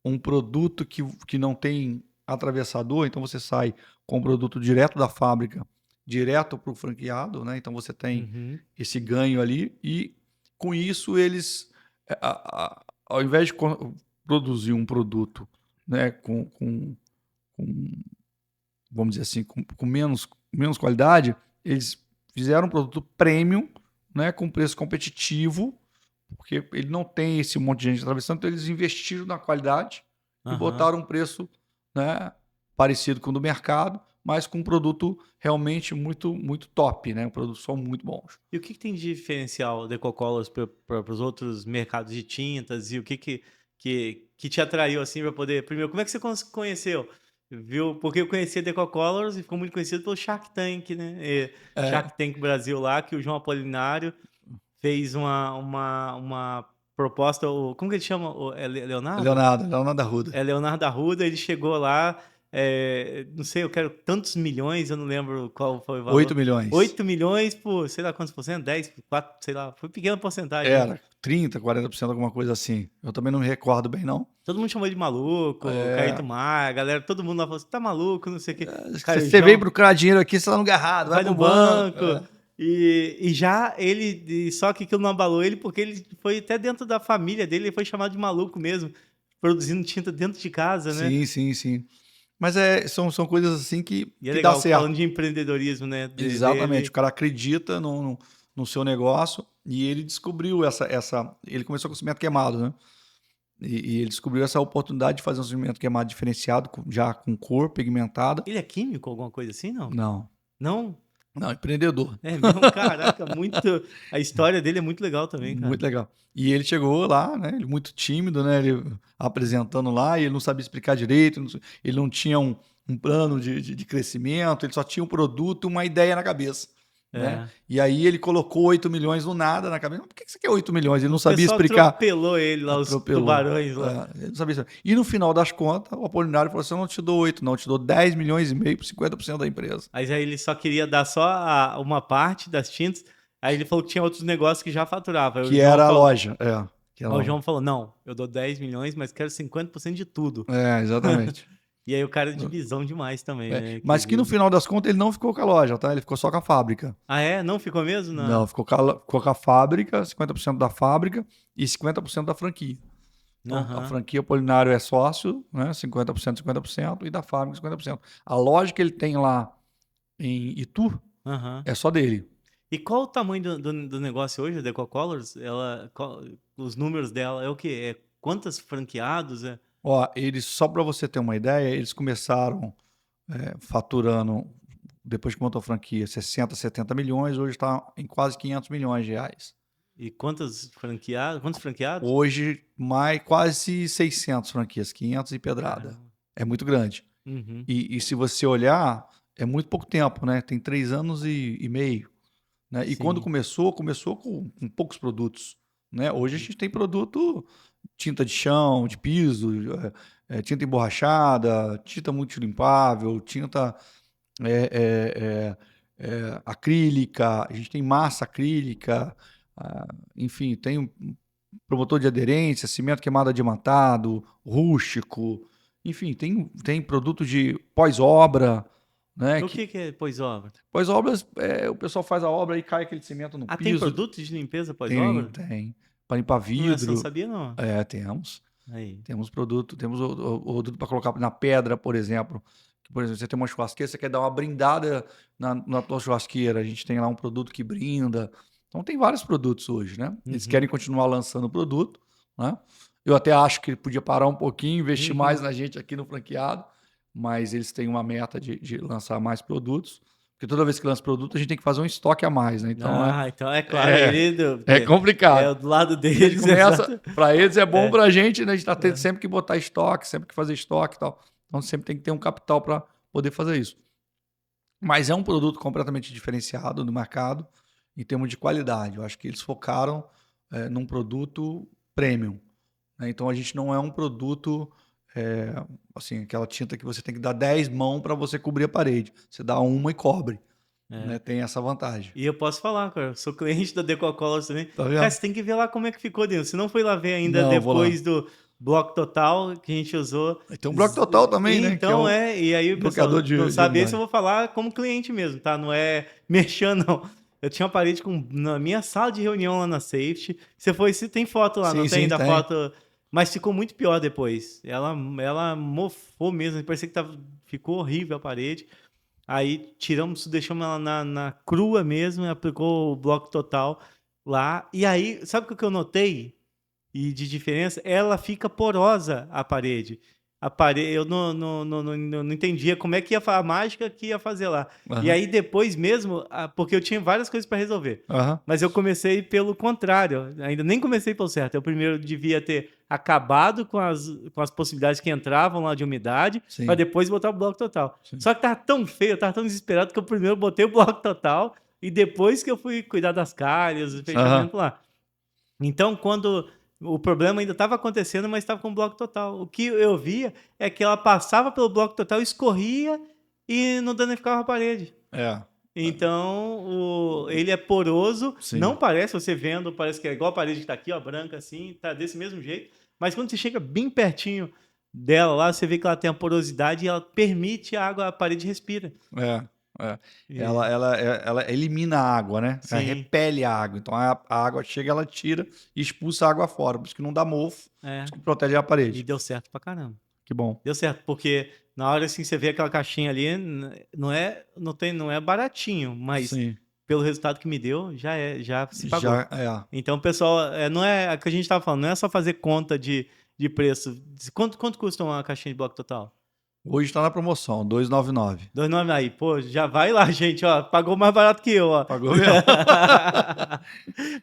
um produto que não tem atravessador, então você sai com o produto direto da fábrica, direto para o franqueado, né? Então você tem Uhum. esse ganho ali e com isso eles, ao invés de produzir um produto, né, com, vamos dizer assim, com menos qualidade, eles fizeram um produto premium, né, com preço competitivo, porque ele não tem esse monte de gente atravessando, então eles investiram na qualidade e Aham. botaram um preço, né, parecido com o do mercado, mas com um produto realmente muito, muito top, né? Um produto só muito bons. E o que tem de diferencial da Coca-Cola para os outros mercados de tintas e o que te atraiu assim para poder. Primeiro, como é que você conheceu? Viu? Porque eu conhecia The Coca-Cola e ficou muito conhecido pelo Shark Tank, né? É, Shark Tank Brasil lá, que o João Apolinário fez uma proposta, como que ele chama? É Leonardo? Leonardo Arruda. É Leonardo Arruda, ele chegou lá, não sei, eu quero tantos milhões, eu não lembro qual foi o valor. 8 milhões. 8 milhões por, sei lá quantos por cento, 10, 4, sei lá, foi pequena porcentagem, né? Era 30, 40%, alguma coisa assim. Eu também não me recordo bem, não. Todo mundo chamou de maluco, Caíto Maia, a galera, todo mundo lá falou assim, tá maluco, não sei o quê. Cara, o Você veio João procurar dinheiro aqui, você tá no lugar errado, vai vai pro no banco. banco. E já só que aquilo não abalou ele, porque ele foi até dentro da família dele, ele foi chamado de maluco mesmo, produzindo tinta dentro de casa, né? Sim, sim, sim. Mas são coisas assim que, E é que dá legal, certo. falando de empreendedorismo, né? Exatamente. Dele. O cara acredita no seu negócio e ele descobriu Ele começou com cimento queimado, né? E ele descobriu essa oportunidade de fazer um cimento queimado diferenciado, já com cor pigmentada. Ele é químico, alguma coisa assim, não? Não. Não? Não, empreendedor. É mesmo? Caraca, muito. A história dele é muito legal também, cara. Muito legal. E ele chegou lá, né? Ele muito tímido, né? Ele apresentando lá, e ele não sabia explicar direito, ele não tinha um plano de crescimento, ele só tinha um produto, uma ideia na cabeça. Né? É. E aí ele colocou 8 milhões do nada na cabeça. Por que você quer 8 milhões? Ele não O sabia pessoal explicar. atropelou ele lá, os Atropelou. tubarões lá. Ele não sabia explicar. E no final das contas, o Apolinário falou assim: eu não te dou 8, não, eu te dou 10 milhões e meio por 50% da empresa. Mas aí ele só queria dar só uma parte das tintas. Aí ele falou que tinha outros negócios que já faturava. Aí Que era a loja. Aí o João falou, não, eu dou 10 milhões, mas quero 50% de tudo. Exatamente. E aí o cara é de visão demais também, né? Mas que no final das contas ele não ficou com a loja, tá? Ele ficou só com a fábrica. Ah, é? Não ficou mesmo? Não, ficou com a fábrica, 50% da fábrica e 50% da franquia. Então, a franquia Apolinário é sócio, né? 50%, 50%, e da fábrica 50%. A loja que ele tem lá em Itu é só dele. E qual o tamanho do negócio hoje, da Ecocolors? Os números dela é o quê? É quantos franqueados? Ó, só para você ter uma ideia, eles começaram faturando, depois que montou a franquia, 60, 70 milhões, hoje está em quase 500 milhões de reais. E quantos franqueados? Hoje, quase 600 franquias, 500 e pedrada. Caramba. É muito grande. Uhum. E se você olhar, é muito pouco tempo, né? Tem 3 anos e meio. Né? E Sim. quando começou com poucos produtos. Né? Hoje a gente tem produto, tinta de chão, de piso, tinta emborrachada, tinta multilimpável, tinta acrílica, a gente tem massa acrílica, enfim, tem promotor de aderência, cimento queimado adiamantado, rústico, enfim, tem produto de pós-obra. Né? O que é pós-obra? Pós-obras, o pessoal faz a obra e cai aquele cimento no piso. Tem produtos de limpeza pós-obra? Tem. Para limpar vidro. Não sabia, não. Temos. Aí. Temos produto. Temos o produto para colocar na pedra, por exemplo. Por exemplo, você tem uma churrasqueira, você quer dar uma brindada na tua churrasqueira. A gente tem lá um produto que brinda. Então, tem vários produtos hoje, né? Eles querem continuar lançando o produto, né? Eu até acho que ele podia parar um pouquinho, investir mais na gente aqui no franqueado, mas eles têm uma meta de lançar mais produtos. Porque toda vez que lança produto, a gente tem que fazer um estoque a mais, né? Então, então é claro. É complicado. É do lado deles. Para eles é bom, para a gente, né? A gente está tendo sempre que botar estoque, sempre que fazer estoque e tal. Então, sempre tem que ter um capital para poder fazer isso. Mas é um produto completamente diferenciado no mercado em termos de qualidade. Eu acho que eles focaram num produto premium. Né? Então, a gente não é um produto... assim, aquela tinta que você tem que dar 10 mãos para você cobrir a parede. Você dá uma e cobre. Né? Tem essa vantagem. E eu posso falar, cara, eu sou cliente da Decocolors também. Tá vendo? Cara, você tem que ver lá como é que ficou dentro. Se não foi lá ver ainda depois do Bloco Total que a gente usou. Tem um Bloco Total também, né? Então e aí o pessoal não sabe isso, eu vou falar como cliente mesmo, tá? Não é merchan, não. Eu tinha uma parede na minha sala de reunião lá na Safety. Se tem foto lá, não tem ainda foto... Mas ficou muito pior depois. Ela mofou mesmo. Parecia que ficou horrível a parede. Aí deixamos ela na crua mesmo, aplicou o Bloco Total lá. E aí, sabe o que eu notei? E de diferença? Ela fica porosa, a parede. eu não entendia como é que ia a mágica que ia fazer lá. Aham. E aí depois mesmo, porque eu tinha várias coisas para resolver. Aham. Mas eu comecei pelo contrário, ainda nem comecei pelo certo. Eu primeiro devia ter acabado com as possibilidades que entravam lá de umidade, Sim. para depois botar o bloco total. Sim. Só que tava tão feio, eu tava tão desesperado que eu primeiro botei o bloco total e depois que eu fui cuidar das calhas, o fechamento lá. Então, quando o problema ainda estava acontecendo, mas estava com o bloco total. O que eu via é que ela passava pelo bloco total, escorria e não danificava a parede. É. Então, ele é poroso, Sim. não parece, você vendo, parece que é igual a parede que está aqui, ó, branca assim, tá desse mesmo jeito. Mas quando você chega bem pertinho dela lá, você vê que ela tem a porosidade e ela permite a parede respira. É. E- Ela elimina a água, né? Ela Sim. repele a água. Então a água chega, ela tira e expulsa a água fora. Por isso que não dá mofo, por É. isso que protege a E parede. deu certo pra caramba. Que bom. Deu certo, porque na hora assim você vê aquela caixinha ali, não é baratinho, mas Sim. pelo resultado que me deu, já se pagou. Já é. Então, pessoal, não é o que a gente estava falando, não é só fazer conta de preço. Quanto custa uma caixinha de bloco total? Hoje está na promoção, 299. 2,9 aí, pô, já vai lá, gente, ó, pagou mais barato que eu, ó. Pagou mesmo?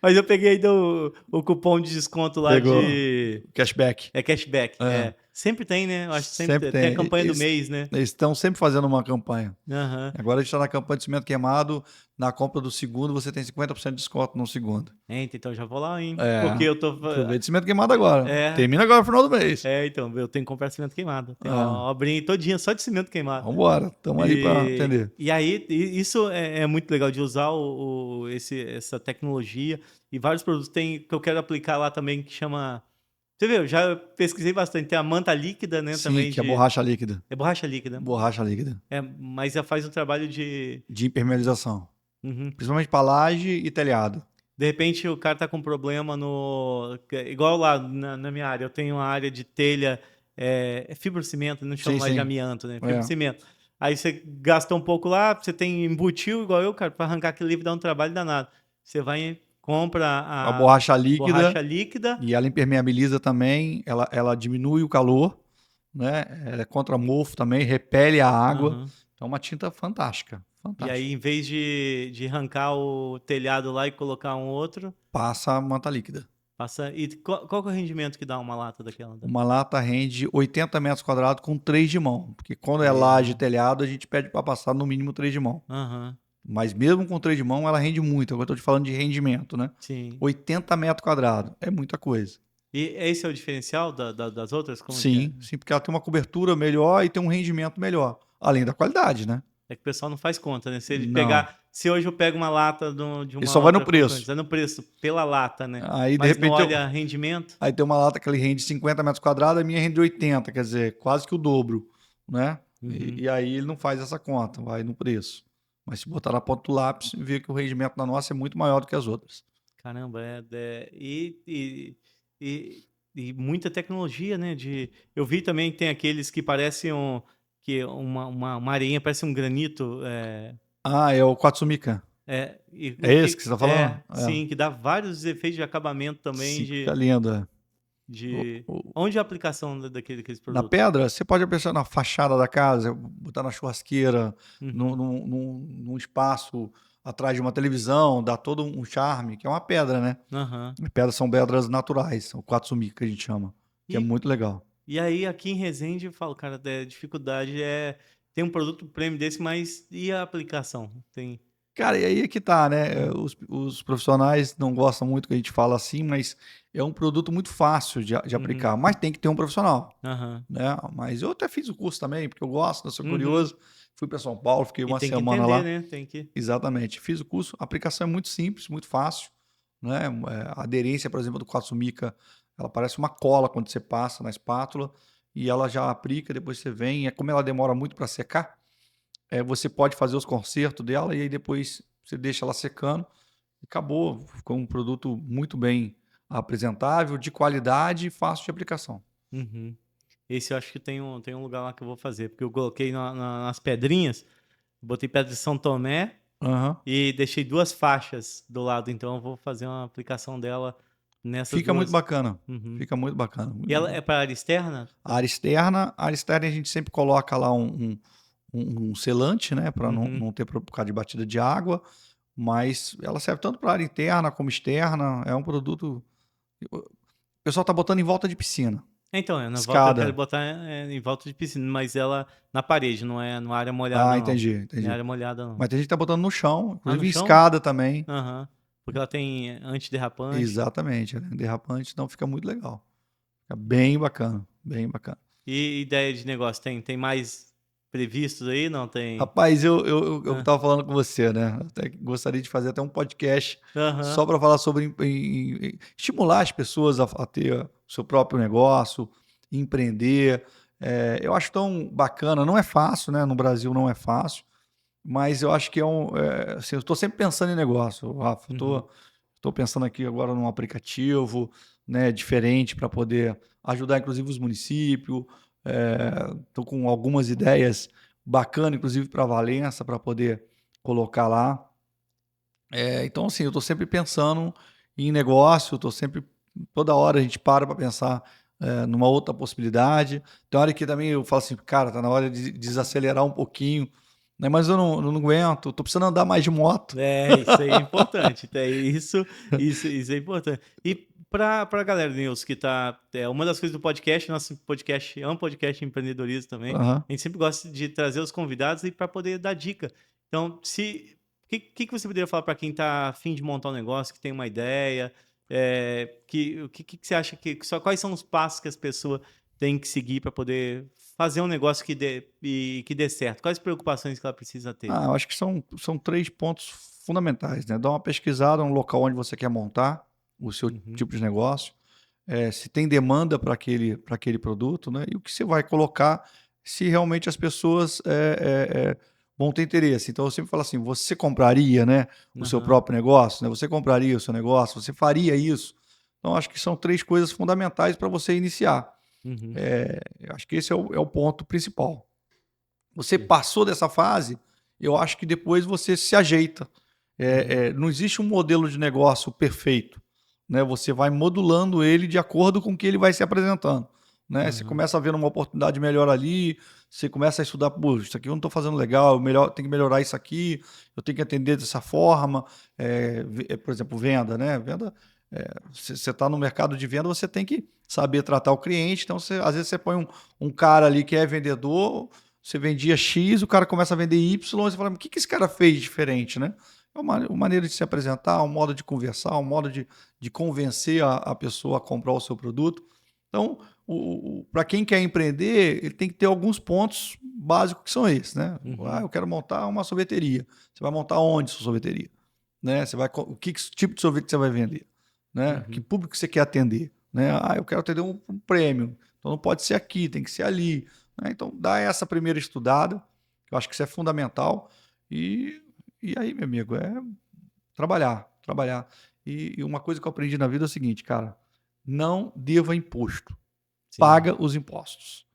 Mas eu peguei ainda o cupom de desconto lá Pegou. de... Cashback. É cashback, É. Sempre tem, né? Eu acho que Sempre tem a tem. campanha do Eles- mês, né? Eles estão sempre fazendo uma campanha. Aham. Agora a gente está na campanha de cimento queimado. Na compra do segundo, você tem 50% de desconto no segundo. Então já vou lá, hein? É. Porque eu tô... Aproveita cimento queimado agora. É. Termina agora no final do mês. Então, eu tenho que comprar cimento queimado. Tem Ah. uma obrinha todinha só de cimento queimado. Vambora. Estamos aí para atender. E aí, isso é muito legal de usar essa tecnologia. E vários produtos que eu quero aplicar lá também, que chama... Você vê, eu já pesquisei bastante. Tem a manta líquida, né? Sim, também que é borracha líquida. É borracha líquida. Borracha líquida. Mas já faz um trabalho de... De impermeabilização. Uhum. Principalmente para laje e telhado. De repente o cara tá com problema igual lá na minha área, eu tenho uma área de telha, fibrocimento, não chamo Sim, mais de sim. amianto, né? Fibrocimento. Aí você gasta um pouco lá, você tem embutil igual eu, cara, para arrancar aquele livro dá um trabalho danado. Você vai compra A borracha borracha líquida. e ela impermeabiliza também, ela diminui o calor, né? Ela é contra mofo também, repele a água. Uhum. Então é uma tinta fantástica. E aí, em vez de arrancar o telhado lá e colocar um outro, passa a manta líquida. passa. E qual que é o rendimento que dá uma lata daquela? Uma lata rende 80 metros quadrados com 3 de mão. Porque quando é laje e telhado, a gente pede para passar no mínimo 3 de mão. Uhum. Mas mesmo com 3 de mão, ela rende muito. Agora eu estou te falando de rendimento, né? Sim. 80 metros quadrados. É muita coisa. E esse é o diferencial das outras? Como Sim, que é? sim, porque ela tem uma cobertura melhor e tem um rendimento melhor. Além da qualidade, né? É que o pessoal não faz conta, né? Se ele Não. pegar. Se hoje eu pego uma lata de uma. Ele só vai no outra preço. concorrente, vai no preço, pela lata, né? Aí, de Mas repente, não olha rendimento. Aí tem uma lata que ele rende 50 metros quadrados, a minha rende 80, quer dizer, quase que o dobro, né? Uhum. E aí ele não faz essa conta, vai no preço. Mas se botar na ponta do lápis, vê que o rendimento da nossa é muito maior do que as outras. Caramba, e muita tecnologia, né? Eu vi também que tem aqueles que parecem uma areinha, parece um granito. Ah, é o Quatsumika. É esse que você está falando? Sim, que dá vários efeitos de acabamento também. Sim, fica lindo. Onde é a aplicação daqueles Na produtos? pedra, você pode aplicar na fachada da casa, botar na churrasqueira, Uhum. num espaço atrás de uma televisão, dá todo um charme, que é uma pedra, né? Uhum. Pedras são pedras naturais, o Quatsumika que a gente chama, que é muito legal. E aí, aqui em Resende, eu falo, cara, a dificuldade tem um produto premium desse, mas e a aplicação? Tem... Cara, e aí é que tá, né? Os profissionais não gostam muito que a gente fala assim, mas é um produto muito fácil de aplicar. Mas tem que ter um profissional, Uhum. né? Mas eu até fiz o curso também, porque eu gosto, eu sou curioso. Fui para São Paulo, fiquei uma tem semana que entender, lá. né? Tem que... Exatamente. Fiz o curso. A aplicação é muito simples, muito fácil, né? A aderência, por exemplo, do Quatsumika, ela parece uma cola quando você passa na espátula e ela já aplica, depois você vem. É como ela demora muito para secar, você pode fazer os consertos dela e aí depois você deixa ela secando e acabou. Ficou um produto muito bem apresentável, de qualidade e fácil de aplicação. Uhum. Esse eu acho que tem um lugar lá que eu vou fazer, porque eu coloquei nas pedrinhas, botei pedra de São Tomé Uhum. e deixei 2 faixas do lado, então eu vou fazer uma aplicação dela nessas Fica muito duas. bacana. Uhum. Fica muito bacana. Muito E ela bacana. é para área externa? A área externa a gente sempre coloca lá um selante, né? Para Uhum. não ter por causa de batida de água. Mas ela serve tanto para área interna como externa. É um produto. O pessoal tá botando em volta de piscina. Então, na volta eu quero Escada. botar em volta de piscina, mas ela na parede, não é numa área molhada, Ah, não. entendi, Não é entendi. área molhada, não. Mas tem gente que tá botando no chão, Ah, no inclusive em chão? escada também. Aham. Porque ela tem antiderrapante. Exatamente, né? Derrapante, então fica muito legal. Fica bem bacana, bem bacana. E ideia de negócio, tem mais previstos aí? Não tem? Rapaz, eu Ah, tava falando com você, né? Até que gostaria de fazer até um podcast aham. só para falar sobre estimular as pessoas a ter o seu próprio negócio, empreender. Eu acho tão bacana, não é fácil, né? No Brasil não é fácil, mas eu acho que assim, eu estou sempre pensando em negócio, Rafa. Uhum. Estou pensando aqui agora num aplicativo, né, diferente para poder ajudar, inclusive, os municípios. Estou com algumas ideias bacanas, inclusive, para Valença, para poder colocar lá. Então, assim, eu estou sempre pensando em negócio, estou sempre, toda hora a gente para pensar numa outra possibilidade. Tem hora que também eu falo assim, cara, tá na hora de desacelerar um pouquinho, né? Mas eu não aguento, estou precisando andar mais de moto. Isso aí é importante. Isso é importante. E para a galera, Nilson, que tá. Uma das coisas do podcast, nosso podcast é um podcast de empreendedorismo também. Aham. A gente sempre gosta de trazer os convidados e para poder dar dica. Então, que você poderia falar para quem está a fim de montar um negócio, que tem uma ideia? O que você acha quais são os passos que as pessoas têm que seguir para poder fazer um negócio que dê certo? Quais preocupações que ela precisa ter? Eu acho que são três pontos fundamentais, né? Dar uma pesquisada no local onde você quer montar o seu Uhum, tipo de negócio, se tem demanda para aquele produto, né? E o que você vai colocar, se realmente as pessoas vão ter interesse. Então eu sempre falo assim: você compraria, né, o seu aham, próprio negócio, né? Você compraria o seu negócio, você faria isso? Então acho que são três coisas fundamentais para você iniciar. uhum. Eu acho que esse é o ponto principal. Você passou dessa fase, eu acho que depois você se ajeita. Uhum, Não existe um modelo de negócio perfeito, né? Você vai modulando ele de acordo com o que ele vai se apresentando, né? Você aham, começa a ver uma oportunidade melhor ali, você começa a estudar, pô, isso aqui eu não estou fazendo legal, melhor, tem que melhorar isso aqui, eu tenho que atender dessa forma. Por exemplo, venda, né? Venda, se você está no mercado de venda, você tem que saber tratar o cliente. Então, às vezes você põe um cara ali que é vendedor, você vendia X, o cara começa a vender Y, você fala, mas o que esse cara fez diferente, né? É uma maneira de se apresentar, um modo de conversar, um modo de convencer a pessoa a comprar o seu produto. Então, para quem quer empreender, ele tem que ter alguns pontos básicos que são esses, né? uhum, Eu quero montar uma sorveteria. Você vai montar onde sua sorveteria? Né? Que tipo de sorvete você vai vender? Né? Que uhum, público você quer atender? Né? Eu quero atender um prêmio. Então não pode ser aqui, tem que ser ali. Né? Então dá essa primeira estudada, que eu acho que isso é fundamental. E, e aí, meu amigo, trabalhar, trabalhar. E uma coisa que eu aprendi na vida é o seguinte, cara, não deva imposto, sim, paga os impostos.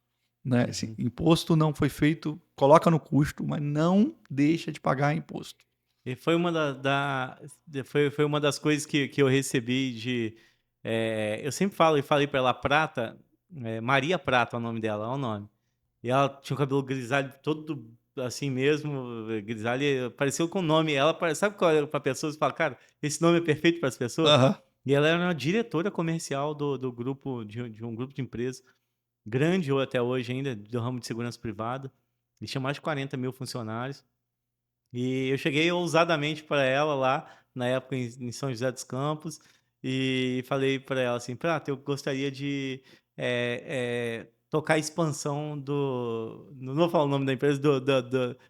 Né? Assim, uhum. imposto não foi feito, coloca no custo, mas não deixa de pagar imposto. E foi uma foi uma das coisas que eu recebi eu sempre falo e falei para ela Prata, Maria Prata é o nome dela, é o nome. E ela tinha um cabelo grisalho todo assim mesmo, grisalho, pareceu com o nome. Sabe qual é para pessoas? Fala, cara, esse nome é perfeito para as pessoas. Aham. E ela era uma diretora comercial do grupo, de um grupo de empresas, grande ou até hoje ainda, do ramo de segurança privada. Eles tinham mais de 40 mil funcionários. E eu cheguei ousadamente para ela lá, na época em São José dos Campos, e falei para ela assim: Prata, eu gostaria de tocar a expansão do. Não vou falar o nome da empresa,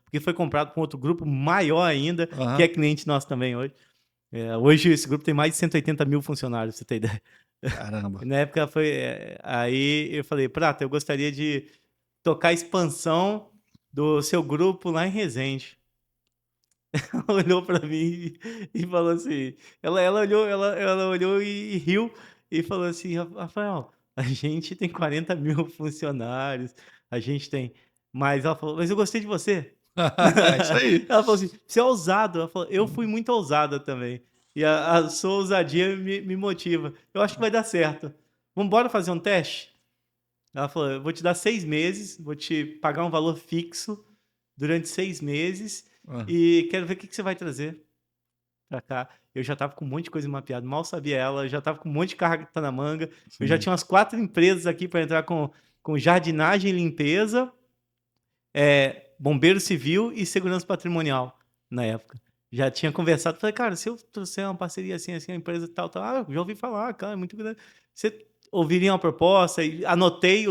porque foi comprado por outro grupo maior ainda, que Aham. é cliente nosso também hoje. Hoje esse grupo tem mais de 180 mil funcionários, pra você ter ideia. Caramba. E na época foi. Aí eu falei: Prata, eu gostaria de tocar a expansão do seu grupo lá em Resende. Olhou pra mim e falou assim, ela olhou e riu e falou assim: Rafael, a gente tem 40 mil funcionários, a gente tem, mas ela falou, mas eu gostei de você. É isso aí. Ela falou assim, você é ousado. Ela falou, eu fui muito ousada também. E a sua ousadia me motiva. Eu acho que vai dar certo. Vamos embora fazer um teste? Ela falou, eu vou te dar 6 meses, vou te pagar um valor fixo durante 6 meses Ah, e quero ver o que você vai trazer pra cá. Eu já tava com um monte de coisa mapeada, mal sabia ela, já tava com um monte de carta na manga. Eu já sim. tinha umas 4 empresas aqui para entrar com jardinagem e limpeza, bombeiro civil e segurança patrimonial na época. Já tinha conversado, falei, cara, se eu trouxer uma parceria assim, assim, a empresa tal, tal, já ouvi falar, cara, é muito grande. Você ouviria uma proposta? E anotei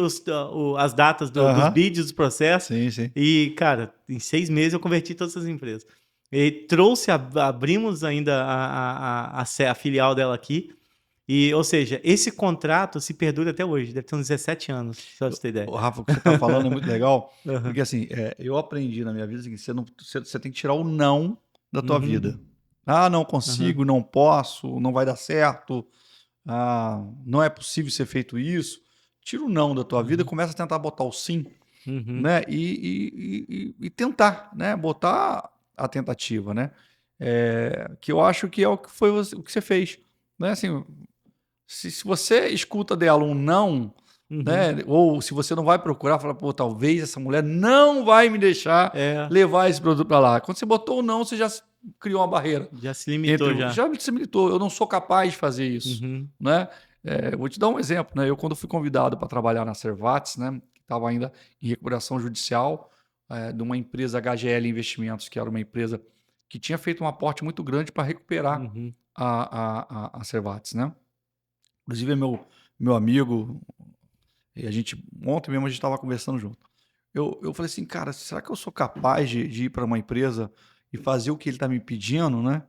as datas dos Aham, bids, dos processos, sim, sim. e, cara, em 6 meses eu converti todas essas empresas. E trouxe, abrimos ainda a filial dela aqui, e, ou seja, esse contrato se perdura até hoje, deve ter uns 17 anos, só pra você ter ideia. O Rafa, o que você está falando é muito legal, Aham. porque assim, eu aprendi na minha vida o seguinte, você tem que tirar o não da tua vida. Uhum. Ah, não Aham. consigo, não posso, não vai dar certo, ah, não é possível ser feito isso. Tira o não da tua vida e Uhum. começa a tentar botar o sim, Uhum. né? E tentar, né? Botar a tentativa, né? Que eu acho que é o que foi o que você fez, né? Assim, se você escuta dela um não, Uhum. né? Ou se você não vai procurar, fala, pô, talvez essa mulher não vai me deixar É, levar esse produto para lá. Quando você botou o não, você já criou uma barreira já se limitou entre já. já me limitou, eu não sou capaz de fazer isso, Uhum. né? Eu vou te dar um exemplo, né? Eu quando fui convidado para trabalhar na Servates, né? Que estava ainda em recuperação judicial, de uma empresa HGL Investimentos, que era uma empresa que tinha feito um aporte muito grande para recuperar Uhum. a Servates, né? Inclusive é meu amigo, e ontem mesmo a gente estava conversando junto. Eu falei assim, cara, será que eu sou capaz de ir para uma empresa e fazer o que ele está me pedindo, né?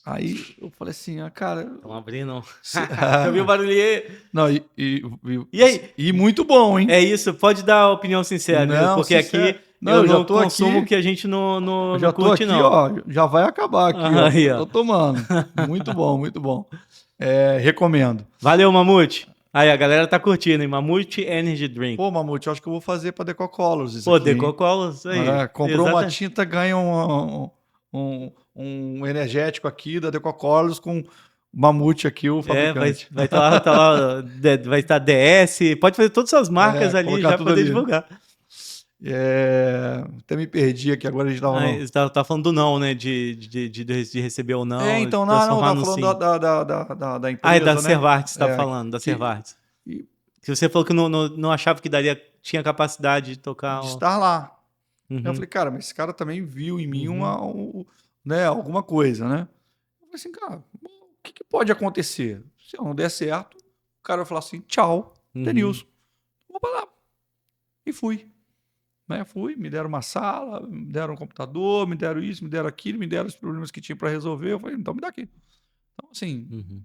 Aí eu falei assim, cara, Estão abrindo. se- Eu vi o barulho aí. não, E aí? e muito bom, hein? É isso, pode dar a opinião sincera, Deus, Não, porque sincero. aqui Não, eu eu já não tô consumo o aqui, que a gente não, eu não, não já tô curte, aqui, não. ó, já vai acabar aqui, ó, Aí, porque eu ó. tô tomando. Muito bom, muito bom. Recomendo. Valeu, Mamute. Aí, a galera tá curtindo, hein? Mamute Energy Drink. Pô, Mamute, eu acho que eu vou fazer para Decocolors isso Pô, aqui, hein? Decocola, isso aí. Comprou uma Exatamente. tinta, ganha um energético aqui da Decocolors com Mamute aqui, o Vai fabricante. estar lá, vai estar DS, pode fazer todas as marcas ali Colocar já tudo para poder ali. divulgar. Até me perdi aqui, agora a gente tava Aí, no... você tá falando do não, né? De receber ou não, de Então, não, transformar tava no falando sim. da Ah, é da empresa, né? Servartes, você tá falando, da Que, Servartes. Que você falou que não achava que tinha capacidade de tocar. de estar lá. Eu Uhum, falei, cara, mas esse cara também viu em mim uhum, né, alguma coisa, né? Eu falei assim, cara, o que pode acontecer? Se eu não der certo, o cara vai falar assim, tchau, uhum. Denilson, vou pra lá. E fui. Né? Fui, me deram uma sala, me deram um computador, me deram isso, me deram aquilo, me deram os problemas que tinha para resolver. Eu falei, então me dá aqui. Então, assim, Uhum,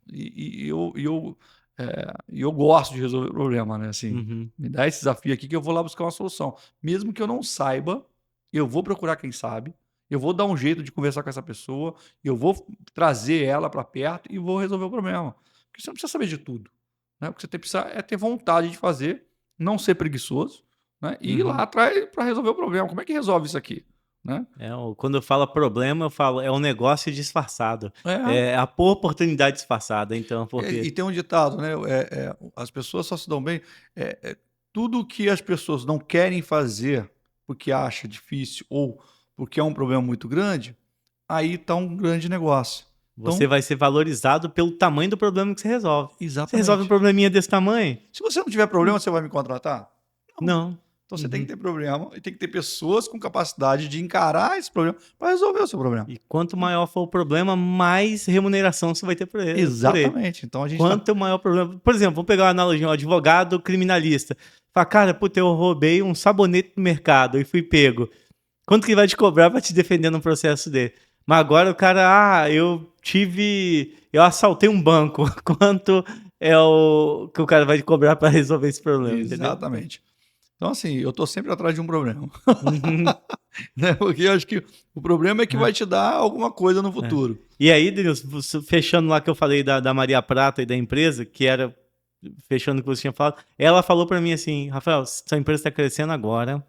eu gosto de resolver problema, né? Assim, uhum, me dá esse desafio aqui que eu vou lá buscar uma solução. Mesmo que eu não saiba, eu vou procurar quem sabe, eu vou dar um jeito de conversar com essa pessoa, eu vou trazer ela para perto e vou resolver o problema. Porque você não precisa saber de tudo. Né? O que você tem que precisar é ter vontade de fazer, não ser preguiçoso, né? E ir lá uhum. atrás para resolver o problema. Como é que resolve isso aqui? Né? Quando eu falo problema, eu falo é um negócio disfarçado. É, É a oportunidade disfarçada. Então, E porque tem um ditado, né? As pessoas só se dão bem. Tudo que as pessoas não querem fazer porque acha difícil ou porque é um problema muito grande, aí está um grande negócio. você Então, vai ser valorizado pelo tamanho do problema que você resolve. Você resolve um exatamente. probleminha desse tamanho? Se você não tiver problema, você vai me contratar? Não. Não. Então você tem que Uhum. ter problema e tem que ter pessoas com capacidade de encarar esse problema para resolver o seu problema. E quanto maior for o problema, mais remuneração você vai ter por ele. Exatamente. Então a gente está. Quanto maior o problema. Por exemplo, vamos pegar uma analogia: um advogado criminalista. Fala, cara, puta, eu roubei um sabonete no mercado e fui pego. Quanto que ele vai te cobrar pra te defender no processo dele? Mas agora o cara, eu assaltei um banco. Quanto é o que o cara vai te cobrar pra resolver esse problema, entendeu? Exatamente. Então, assim, eu estou sempre atrás de um problema. Uhum. Né? Porque eu acho que o problema é que vai te dar alguma coisa no É. futuro. E aí, Denilson, fechando lá que eu falei da Maria Prata e da empresa, que era fechando o que você tinha falado, ela falou pra mim assim, Rafael, sua empresa está crescendo agora,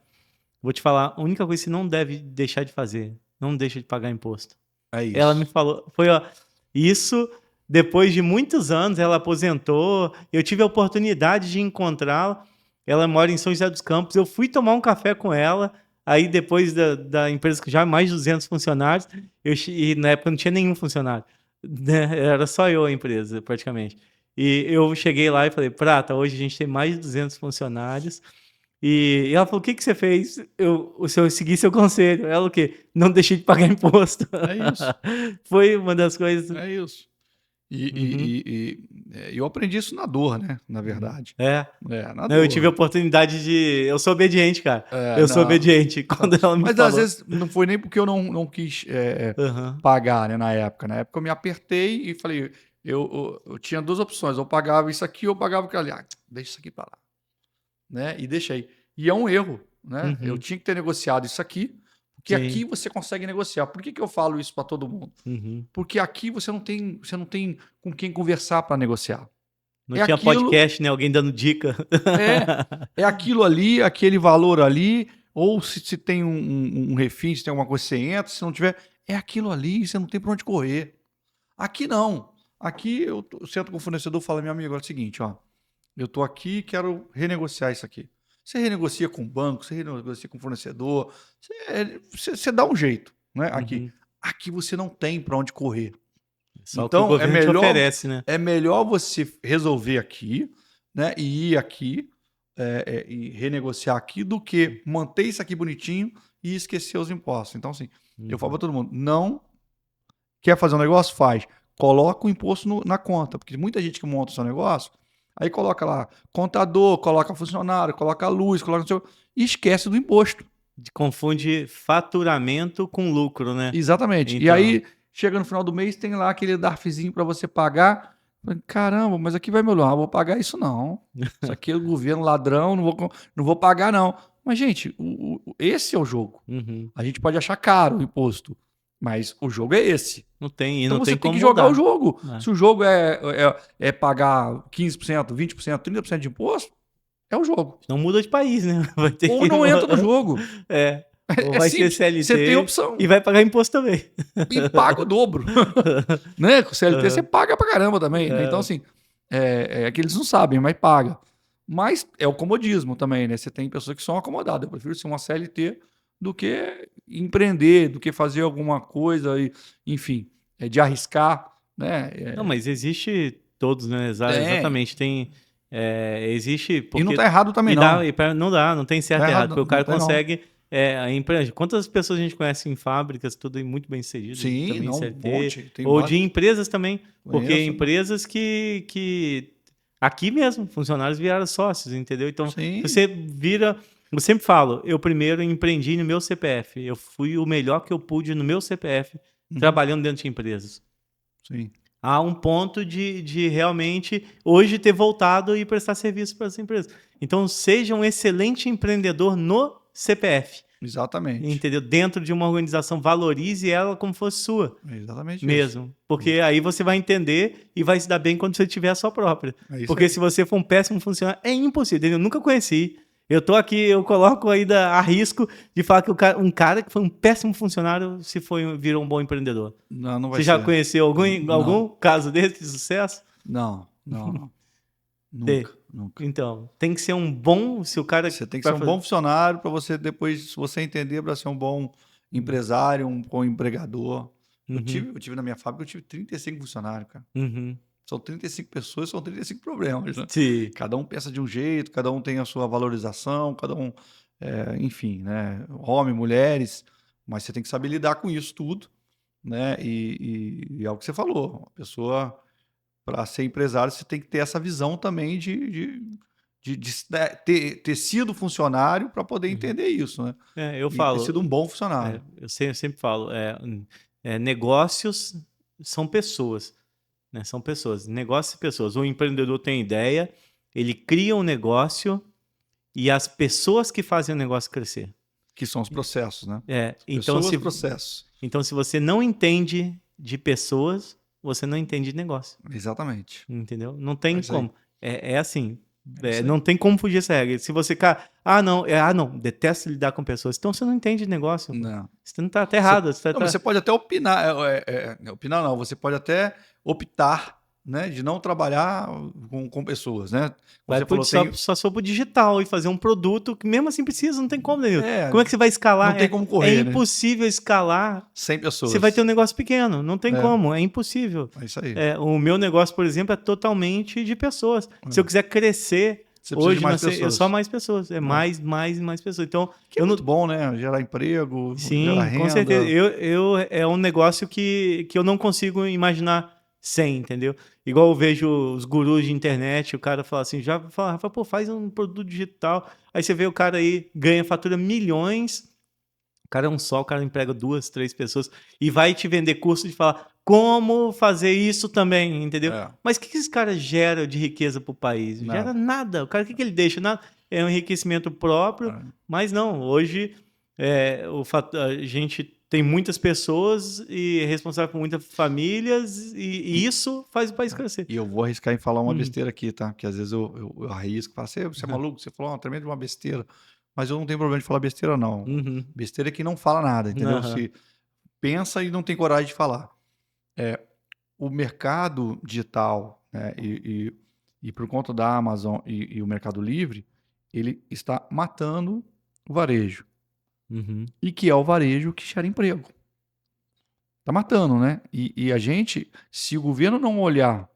vou te falar, a única coisa que você não deve deixar de fazer, não deixa de pagar imposto. É Ela me isso. falou, foi ó, Isso, depois de muitos anos, ela aposentou. Eu tive a oportunidade de encontrá-la. Ela mora em São José dos Campos. Eu fui tomar um café com ela. Aí, depois da empresa com já mais de 200 funcionários, e na época não tinha nenhum funcionário, né? Era só eu a empresa, praticamente. E eu cheguei lá e falei, Prata, hoje a gente tem mais de 200 funcionários. E ela falou, o que que você fez? Eu segui seu conselho. Ela o quê? Não deixei de pagar imposto. É isso. Foi uma das coisas... É isso. Uhum. Eu aprendi isso na dor, né? Na verdade. É. Na Não, eu dor. tive a oportunidade de... Eu sou obediente, cara. Eu sou Não. obediente. Quando ela me Mas falou... às vezes não foi nem porque eu não quis Aham. pagar, né, na época. Na época eu me apertei e falei, eu tinha duas opções, eu pagava isso aqui ou eu pagava aquilo ali. Deixa isso aqui para lá, né? E deixei. E é um erro, né? Eu Uhum. tinha que ter negociado isso aqui, porque Sim. aqui você consegue negociar. Por que eu falo isso para todo mundo? Uhum. Porque aqui você não tem com quem conversar para negociar. Não É tinha aquilo, podcast, né? Alguém dando dica. é aquilo ali, aquele valor ali, ou se tem um refim, se tem alguma coisa que você entra, se não tiver, é aquilo ali, você não tem para onde correr. Aqui não. Aqui eu sento com o fornecedor e falo, meu amigo, é o seguinte, ó, eu estou aqui e quero renegociar isso aqui. Você renegocia com o banco, você renegocia com o fornecedor, você dá um jeito, né? Uhum. Aqui você não tem para onde correr. Só o que o Então governo te oferece, né? é melhor você resolver aqui, né? E ir aqui e renegociar aqui do que manter isso aqui bonitinho e esquecer os impostos. Então, assim, eu falo Uhum. para todo mundo, não quer fazer um negócio? Faz. Coloca o imposto na conta, porque muita gente que monta o seu negócio, aí coloca lá contador, coloca funcionário, coloca luz, e esquece do imposto. Confunde faturamento com lucro, né? Exatamente. E Então, aí, chega no final do mês, tem lá aquele DARFzinho para você pagar. Caramba, mas aqui vai melhorar, não vou pagar isso não. Isso aqui é o governo ladrão, não vou pagar não. Mas, gente, esse é o jogo. uhum. A gente pode achar caro o imposto, mas o jogo é esse. Não tem, e Então não você tem tem como que jogar mudar. o jogo. É. Se o jogo é pagar 15%, 20%, 30% de imposto, é o jogo. Não muda de país, né? Vai ter Ou que... não entra no jogo. É. Ou É vai ser simples. Você tem CLT opção. e vai pagar imposto também. E paga o dobro. Né? Com o CLT você paga pra caramba também. Né? Então, assim, é que eles não sabem, mas paga. Mas é o comodismo também, né? Você tem pessoas que são acomodadas. Eu prefiro ser uma CLT do que empreender, do que fazer alguma coisa, enfim, de arriscar, né? Não, mas existe todos, né? Tem. Exatamente. Tem. Existe. E não Porque. tá errado também, E não. não dá, não tem certo Tá e errado. errado, Porque o não cara tem, não. consegue. A empresa, quantas pessoas a gente conhece em fábricas, tudo muito bem sucedido, Sim, também não, um CLT, monte. Tem ou de vários. empresas também, porque Conheço. empresas que aqui mesmo, funcionários viraram sócios, entendeu? Então, Sim. você vira. Eu sempre falo, eu primeiro empreendi no meu CPF, eu fui o melhor que eu pude no meu CPF, trabalhando dentro de empresas. Sim. Há um ponto de realmente hoje ter voltado e prestar serviço para essa empresa. Então, seja um excelente empreendedor no CPF. Exatamente. Entendeu? Dentro de uma organização, valorize ela como fosse sua. Exatamente Mesmo. isso. Porque aí você vai entender e vai se dar bem quando você tiver a sua própria. É isso Porque aí. se você for um péssimo funcionário, é impossível. Eu nunca conheci. Eu tô aqui, eu coloco ainda a risco de falar que um cara que foi um péssimo funcionário virou um bom empreendedor. Não vai Você ser. já conheceu algum Não. caso desse de sucesso? Não. Tem. Nunca. Então, tem que ser um bom. Se o cara. Você tem que ser um bom funcionário para você depois, se você entender, para ser um bom empresário, um bom empregador. Uhum. Eu tive na minha fábrica, eu tive 35 funcionários, cara. Uhum. São 35 pessoas, são 35 problemas, né? Sim. Cada um pensa de um jeito, cada um tem a sua valorização, cada um, enfim, né? Homem, mulheres, mas você tem que saber lidar com isso tudo, né? E é o que você falou, a pessoa, para ser empresário, você tem que ter essa visão também de ter sido funcionário para poder entender isso, né? Eu E falo. ter sido um bom funcionário. Eu sempre falo, negócios são pessoas. Né? São pessoas. Negócios e pessoas. O empreendedor tem ideia, ele cria um negócio e as pessoas que fazem o negócio crescer. Que são os processos, né? Então, processos. Então, se você não entende de pessoas, você não entende de negócio. Exatamente. Entendeu? Não tem como. É assim. isso aí. Não tem como fugir dessa regra. Se você, cara, não, detesto lidar com pessoas. Então você não entende de negócio. Pô. Não. Você não tá errado. Não, você pode até opinar. Opinar não, você pode até optar, né, de não trabalhar com pessoas, né? Como você falou, só só pro digital e fazer um produto que mesmo assim precisa, não tem como, Danilo. É, Como é que você vai escalar? não tem como É correr, né? impossível escalar. 100 pessoas. Você vai ter um negócio pequeno, não tem como, é impossível. É isso aí. O meu negócio, por exemplo, é totalmente de pessoas. Se eu quiser crescer, Você precisa hoje de mais é pessoas. só mais pessoas. É mais pessoas. Então, Que é muito bom, né? Gerar emprego, sim, gerar renda. com certeza. É um negócio que eu não consigo imaginar sem, entendeu? Igual eu vejo os gurus de internet, o cara fala assim, Rafa, pô, faz um produto digital. Aí você vê o cara aí, fatura milhões, o cara é um só, o cara emprega 2, 3 pessoas e vai te vender curso de falar como fazer isso também, entendeu? Mas o que esse cara gera de riqueza pro país? Não gera nada. O cara, o que ele deixa? Nada. É um enriquecimento próprio, mas não. Hoje, a gente tem muias pessoas e é responsável por muitas famílias e isso faz o país crescer. E eu vou arriscar em falar uma besteira aqui, tá? Porque às vezes eu arrisco e falo, você é maluco? Você falou uma tremenda uma besteira. Mas eu não tenho problema de falar besteira, não. Besteira é que não fala nada, entendeu? Se pensa e não tem coragem de falar. O mercado digital, né, e por conta da Amazon e o Mercado Livre, ele está matando o varejo. E que é o varejo que gera emprego. Está matando, né? E a gente, se o governo não olhar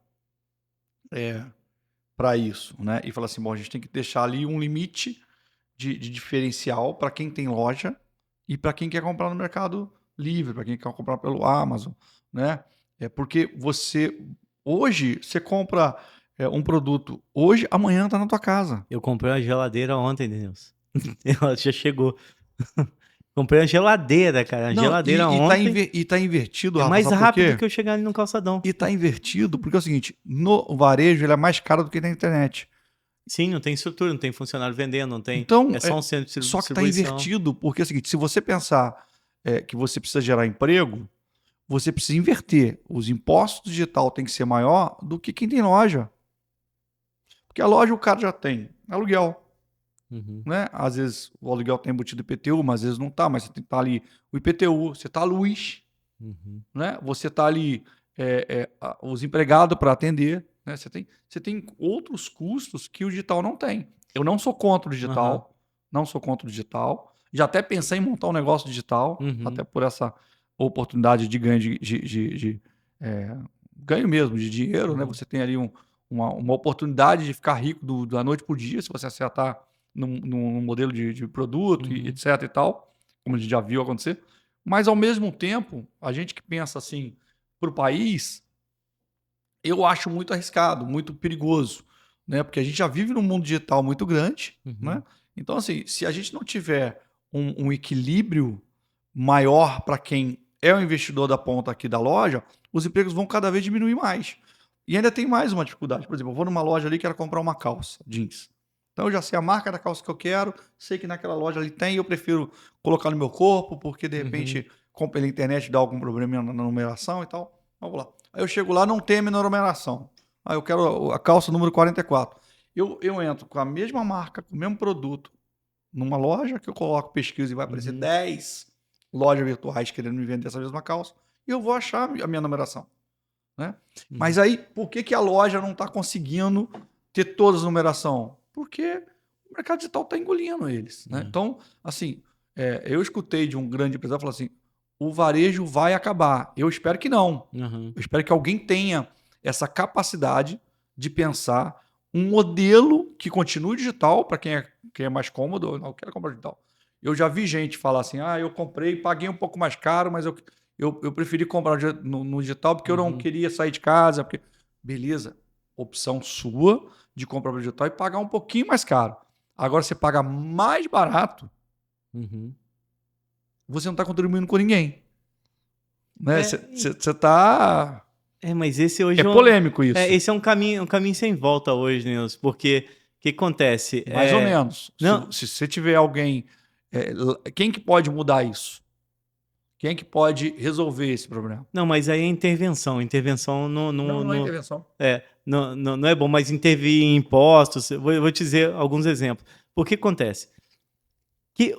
para isso, né, e falar assim, bom, a gente tem que deixar ali um limite de diferencial para quem tem loja e para quem quer comprar no Mercado Livre, para quem quer comprar pelo Amazon, né? Porque hoje você compra um produto hoje, amanhã está na tua casa. Eu comprei uma geladeira ontem, Denilson. Ela já chegou. Comprei uma geladeira, cara. Ontem. E tá invertido, É Rafa, mais sabe por rápido quê? do que eu chegar ali no calçadão. E tá invertido porque é o seguinte, no varejo ele é mais caro do que na internet. Sim, não tem estrutura, não tem funcionário vendendo, não tem. Então, é só um centro de distribuição. Só que tá invertido, porque é o seguinte, se você pensar que você precisa gerar emprego, você precisa inverter. Os impostos digital tem que ser maior do que quem tem loja. Porque a loja o cara já tem aluguel. Né? Às vezes o aluguel tem embutido IPTU, mas às vezes não tá, mas você tem que estar ali o IPTU, você tá a luz, né? Você tá ali os empregados para atender, né? Você tem outros custos que o digital não tem. Eu não sou contra o digital, não sou contra o digital. Já até pensei em montar um negócio digital, até por essa oportunidade de ganho ganho mesmo de dinheiro, né? Você tem ali uma oportunidade de ficar rico da noite para o dia, se você acertar num modelo de produto, e etc e tal, como a gente já viu acontecer. Mas, ao mesmo tempo, a gente que pensa assim, para o país, eu acho muito arriscado, muito perigoso, né? Porque a gente já vive num mundo digital muito grande, né? Então, assim, se a gente não tiver um equilíbrio maior para quem é o investidor da ponta aqui da loja, os empregos vão cada vez diminuir mais. E ainda tem mais uma dificuldade. Por exemplo, eu vou numa loja ali e quero comprar uma calça jeans. Então eu já sei a marca da calça que eu quero, sei que naquela loja ali tem, e eu prefiro colocar no meu corpo, porque de repente, pela internet dá algum problema na numeração e tal. Vamos lá. Aí eu chego lá, não tem a minha numeração. Aí eu quero a calça número 44. Eu entro com a mesma marca, com o mesmo produto, numa loja que eu coloco pesquisa e vai aparecer 10 lojas virtuais querendo me vender essa mesma calça, e eu vou achar a minha numeração. Né? Mas aí, por que a loja não está conseguindo ter todas as numeração? Porque o mercado digital está engolindo eles. Né? Então, assim, eu escutei de um grande empresário falar assim, o varejo vai acabar. Eu espero que não. Eu espero que alguém tenha essa capacidade de pensar um modelo que continue digital, para quem é mais cômodo, eu não quero comprar digital. Eu já vi gente falar assim, eu comprei, paguei um pouco mais caro, mas eu preferi comprar no digital porque eu não queria sair de casa. Beleza, opção sua de comprar no digital e pagar um pouquinho mais caro. Agora, você paga mais barato, você não está contribuindo com ninguém. Né? Você está... mas esse hoje é polêmico isso. Esse é um caminho sem volta hoje, Nilson, porque o que acontece? Mais ou menos. Se você tiver alguém... quem que pode mudar isso? Quem é que pode resolver esse problema? Não, mas aí é intervenção. Intervenção Não é intervenção. não é bom, mas intervir em impostos. Vou te dizer alguns exemplos. O que acontece?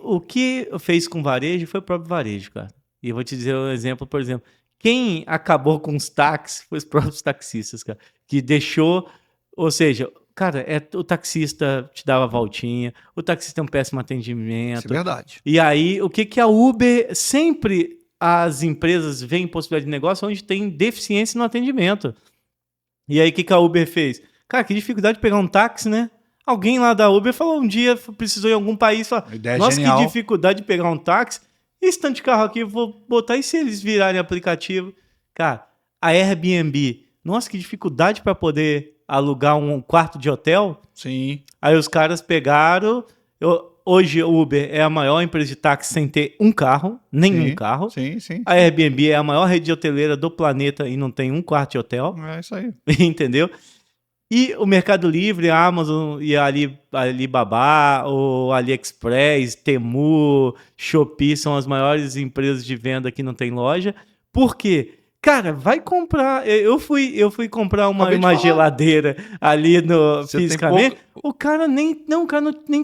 O que fez com o varejo foi o próprio varejo, cara. E eu vou te dizer um exemplo, por exemplo. Quem acabou com os táxis foi os próprios taxistas, cara. Que deixou. Ou seja, cara, o taxista te dava voltinha, o taxista tem um péssimo atendimento. Isso é verdade. E aí, o que a Uber sempre. As empresas veem possibilidade de negócio onde tem deficiência no atendimento. E aí, o que a Uber fez? Cara, que dificuldade de pegar um táxi, né? Alguém lá da Uber falou um dia, precisou em algum país, falou, nossa, genial. Que dificuldade de pegar um táxi. Esse tanto de carro aqui, eu vou botar, e se eles virarem aplicativo? Cara, a Airbnb, nossa, que dificuldade para poder alugar um quarto de hotel. Sim. Aí os caras pegaram... Hoje, o Uber é a maior empresa de táxi sem ter um carro, nenhum carro. Sim. A Airbnb é a maior rede hoteleira do planeta e não tem um quarto de hotel. É isso aí. Entendeu? E o Mercado Livre, a Amazon e a Alibaba, o AliExpress, Temu, Shopee são as maiores empresas de venda que não tem loja. Por quê? Cara, vai comprar. Eu fui comprar uma geladeira ali no fisicamente. O cara nem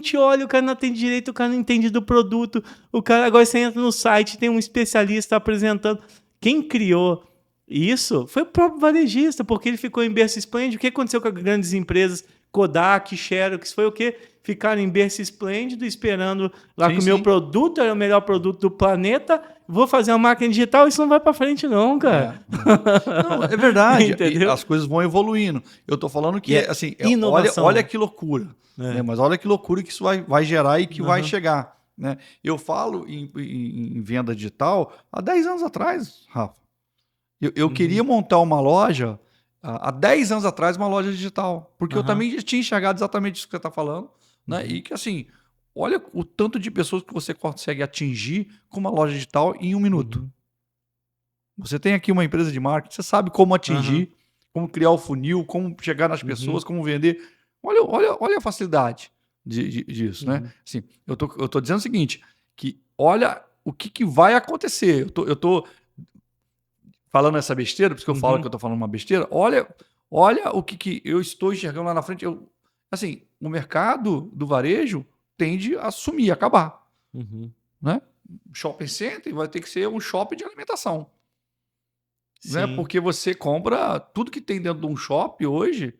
te olha, o cara não atende direito, o cara não entende do produto. O cara agora você entra no site, tem um especialista apresentando. Quem criou isso foi o próprio varejista, porque ele ficou em berço esplêndido. O que aconteceu com as grandes empresas? Kodak, Xerox, foi o quê? Ficaram em berço esplêndido, esperando lá que o meu produto era o melhor produto do planeta. Vou fazer uma máquina digital, isso não vai para frente não, cara. Não, é verdade. As coisas vão evoluindo. Eu tô falando que, assim, olha que loucura. Né? Mas olha que loucura que isso vai gerar e que vai chegar. Né? Eu falo em venda digital há 10 anos atrás, Rafa. Eu queria montar uma loja, há 10 anos atrás, uma loja digital. Porque eu também já tinha enxergado exatamente isso que você está falando. Né? E que, assim, olha o tanto de pessoas que você consegue atingir com uma loja digital em 1 minuto. Você tem aqui uma empresa de marketing, você sabe como atingir, como criar o funil, como chegar nas pessoas, como vender. Olha a facilidade disso. Né? Assim, eu tô dizendo o seguinte, que olha o que vai acontecer. Eu tô falando essa besteira, por isso que eu falo que eu tô falando uma besteira. Olha o que eu estou enxergando lá na frente. Assim, o mercado do varejo tende a sumir, a acabar. Né? Shopping center vai ter que ser um shopping de alimentação. Né? Porque você compra tudo que tem dentro de um shopping hoje,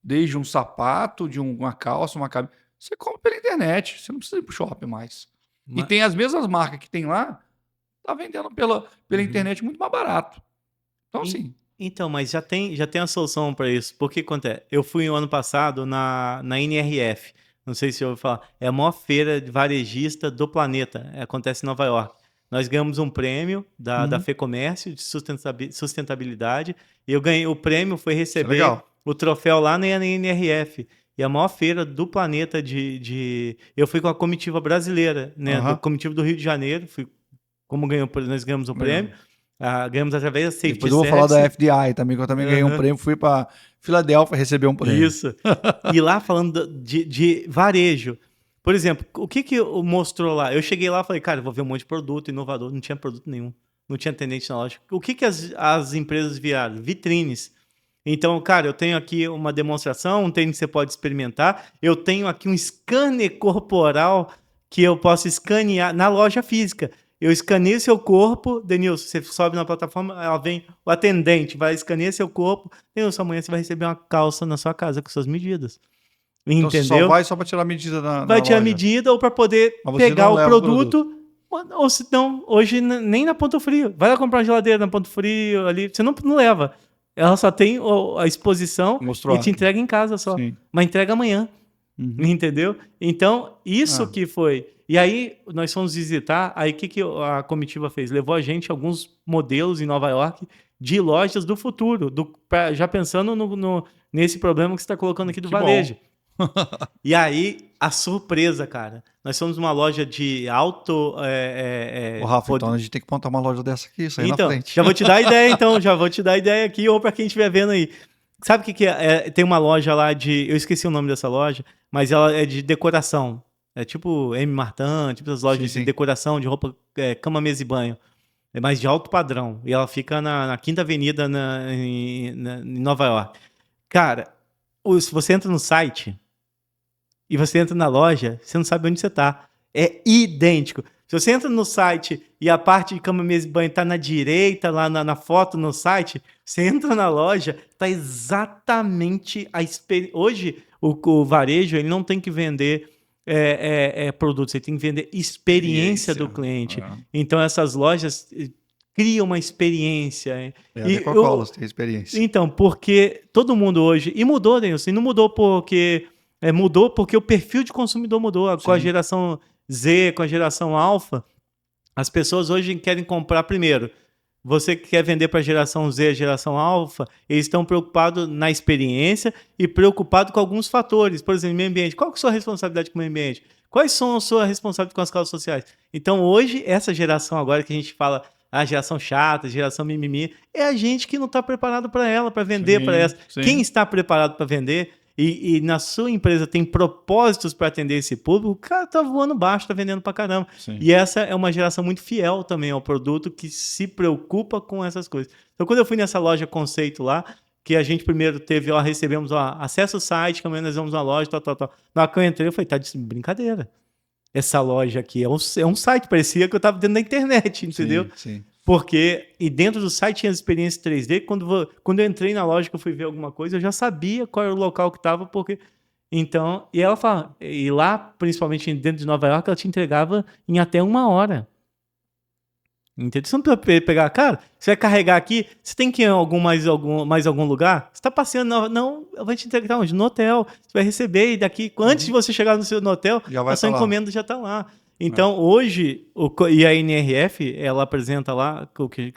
desde um sapato, de uma calça, uma camisa, você compra pela internet, você não precisa ir pro shopping mais. E tem as mesmas marcas que tem lá, tá vendendo pela internet muito mais barato. Então, assim... Então, mas já tem a solução para isso. Porque acontece? Eu fui no ano passado na NRF. Não sei se você ouviu falar. É a maior feira de varejista do planeta. Acontece em Nova York. Nós ganhamos um prêmio da FEComércio de sustentabilidade. E eu ganhei o prêmio, foi receber o troféu lá na NRF. E a maior feira do planeta Eu fui com a comitiva brasileira, né? Do comitiva do Rio de Janeiro. Nós ganhamos o prêmio. Ganhamos através da Safety Depois eu vou falar da FDI também, que eu também ganhei um prêmio. Fui para Filadélfia receber um prêmio. Isso. E lá falando de varejo. Por exemplo, o que mostrou lá? Eu cheguei lá e falei, cara, eu vou ver um monte de produto inovador. Não tinha produto nenhum. Não tinha atendente na loja. O que as empresas viraram? Vitrines. Então, cara, eu tenho aqui uma demonstração, um tênis que você pode experimentar. Eu tenho aqui um scanner corporal que eu posso escanear na loja física. Eu escaneio seu corpo, Denilson, você sobe na plataforma, ela vem, o atendente vai escanear seu corpo, Denilson, amanhã você vai receber uma calça na sua casa com suas medidas. Entendeu? Então você só vai só para tirar a medida vai tirar a medida ou para poder pegar o produto. Ou se não, hoje nem na Ponto Frio. Vai lá comprar uma geladeira na Ponto Frio ali, você não leva. Ela só tem a exposição e te entrega em casa só. Sim. Mas entrega amanhã. Entendeu? Então, isso que foi... E aí, nós fomos visitar, aí o que a comitiva fez? Levou a gente alguns modelos em Nova York de lojas do futuro, já pensando nesse problema que você está colocando aqui do varejo. E aí, a surpresa, cara. Nós fomos numa loja de auto... Rafa, então a gente tem que montar uma loja dessa aqui, isso aí na frente. Já vou te dar a ideia, então. Já vou te dar a ideia aqui, ou para quem estiver vendo aí. Sabe o que é? Tem uma loja lá eu esqueci o nome dessa loja, mas ela é de decoração. É tipo M. Martin, tipo as lojas de decoração, de roupa, cama, mesa e banho. é mais de alto padrão. E ela fica na Quinta Avenida em Nova York. Cara, se você entra no site e você entra na loja, você não sabe onde você está. É idêntico. Se você entra no site e a parte de cama, mesa e banho está na direita, lá na foto no site, você entra na loja, está exatamente a experiência. Hoje, o varejo ele não tem que vender produtos, ele tem que vender experiência do cliente. Então, essas lojas criam uma experiência. A Coca-Cola tem experiência. Então, porque todo mundo hoje... E mudou, Denilson, não mudou porque... mudou porque o perfil de consumidor mudou. Com a geração Z, com a geração Alpha, as pessoas hoje querem comprar primeiro. Você que quer vender para a geração Z, a geração Alpha, eles estão preocupados na experiência e preocupados com alguns fatores. Por exemplo, meio ambiente. Qual que é a sua responsabilidade com o meio ambiente? Quais são a sua responsabilidade com as causas sociais? Então, hoje, essa geração agora que a gente fala, a geração chata, a geração mimimi, é a gente que não está preparado para ela, para vender para essa. Quem está preparado para vender... E na sua empresa tem propósitos para atender esse público, o cara tá voando baixo, tá vendendo pra caramba. Sim. E essa é uma geração muito fiel também ao produto, que se preocupa com essas coisas. Então, quando eu fui nessa loja Conceito lá, que a gente primeiro teve, recebemos, acesso ao site, que amanhã nós vamos na loja, tal. Na hora que eu entrei, eu falei, tá de brincadeira. Essa loja aqui é um site, parecia que eu tava dentro da internet, entendeu? Sim. Porque, e dentro do site tinha as experiências 3D, quando eu entrei na loja que eu fui ver alguma coisa, eu já sabia qual era o local que estava, porque... Então, e ela fala, e lá, principalmente dentro de Nova York, ela te entregava em até 1 hora. Entendeu? Você não precisa pegar, cara, você vai carregar aqui, você tem que ir em mais algum lugar? Você tá passeando, não, eu vou te entregar onde? No hotel, você vai receber, e daqui, antes de você chegar no hotel, a sua encomenda já tá lá. Então, hoje, e a NRF, ela apresenta lá, o que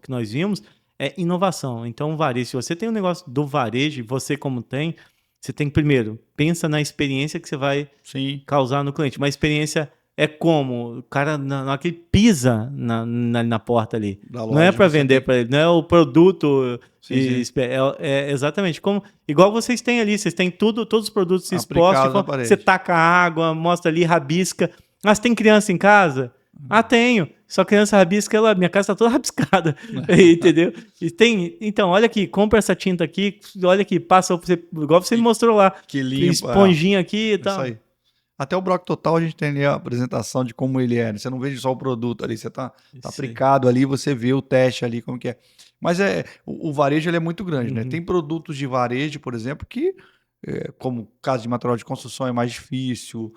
nós vimos, é inovação. Então, varejo, se você tem um negócio do varejo, você como tem, você tem que, primeiro, pensa na experiência que você vai causar no cliente. Uma experiência é como? O cara, na hora que ele pisa na porta ali. Loja, não é para vender para ele, não é o produto... exatamente. Igual vocês têm ali, vocês têm todos os produtos expostos, você taca água, mostra ali, rabisca... Ah, você tem criança em casa? Ah, tenho. Só criança rabisca, minha casa tá toda rabiscada. Entendeu? Então, olha aqui, compra essa tinta aqui, olha aqui, passa, igual você me mostrou lá. Que limpa. Esponjinha aqui e tal. Isso aí. Até o Brock Total a gente tem ali a apresentação de como ele é. Você não vê só o produto ali, você tá aplicado ali, você vê o teste ali, como que é. Mas o varejo ele é muito grande, né? Tem produtos de varejo, por exemplo, que, como o caso de material de construção, é mais difícil...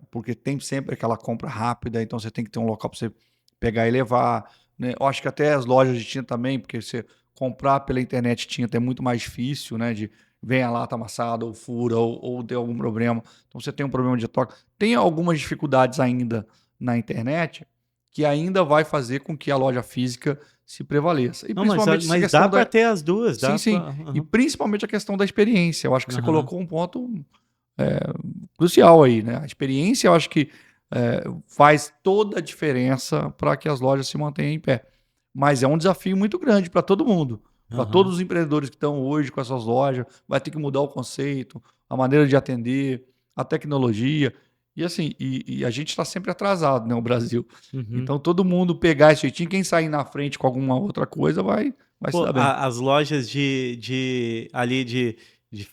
porque tem sempre aquela compra rápida, então você tem que ter um local para você pegar e levar, né? Eu acho que até as lojas de tinta também, porque você comprar pela internet tinta é muito mais difícil, né? Vem a lata amassada, ou fura, ou deu algum problema. Então você tem um problema de troca. Tem algumas dificuldades ainda na internet que ainda vai fazer com que a loja física se prevaleça. E principalmente mas dá para ter as duas. Sim. E principalmente a questão da experiência. Eu acho que você colocou um ponto... crucial aí, né? A experiência eu acho que faz toda a diferença para que as lojas se mantenham em pé. Mas é um desafio muito grande para todo mundo. Para todos os empreendedores que estão hoje com essas lojas, vai ter que mudar o conceito, a maneira de atender, a tecnologia. E assim, e a gente está sempre atrasado, né? O Brasil. Então todo mundo pegar esse jeitinho, quem sair na frente com alguma outra coisa vai se dar bem. As lojas de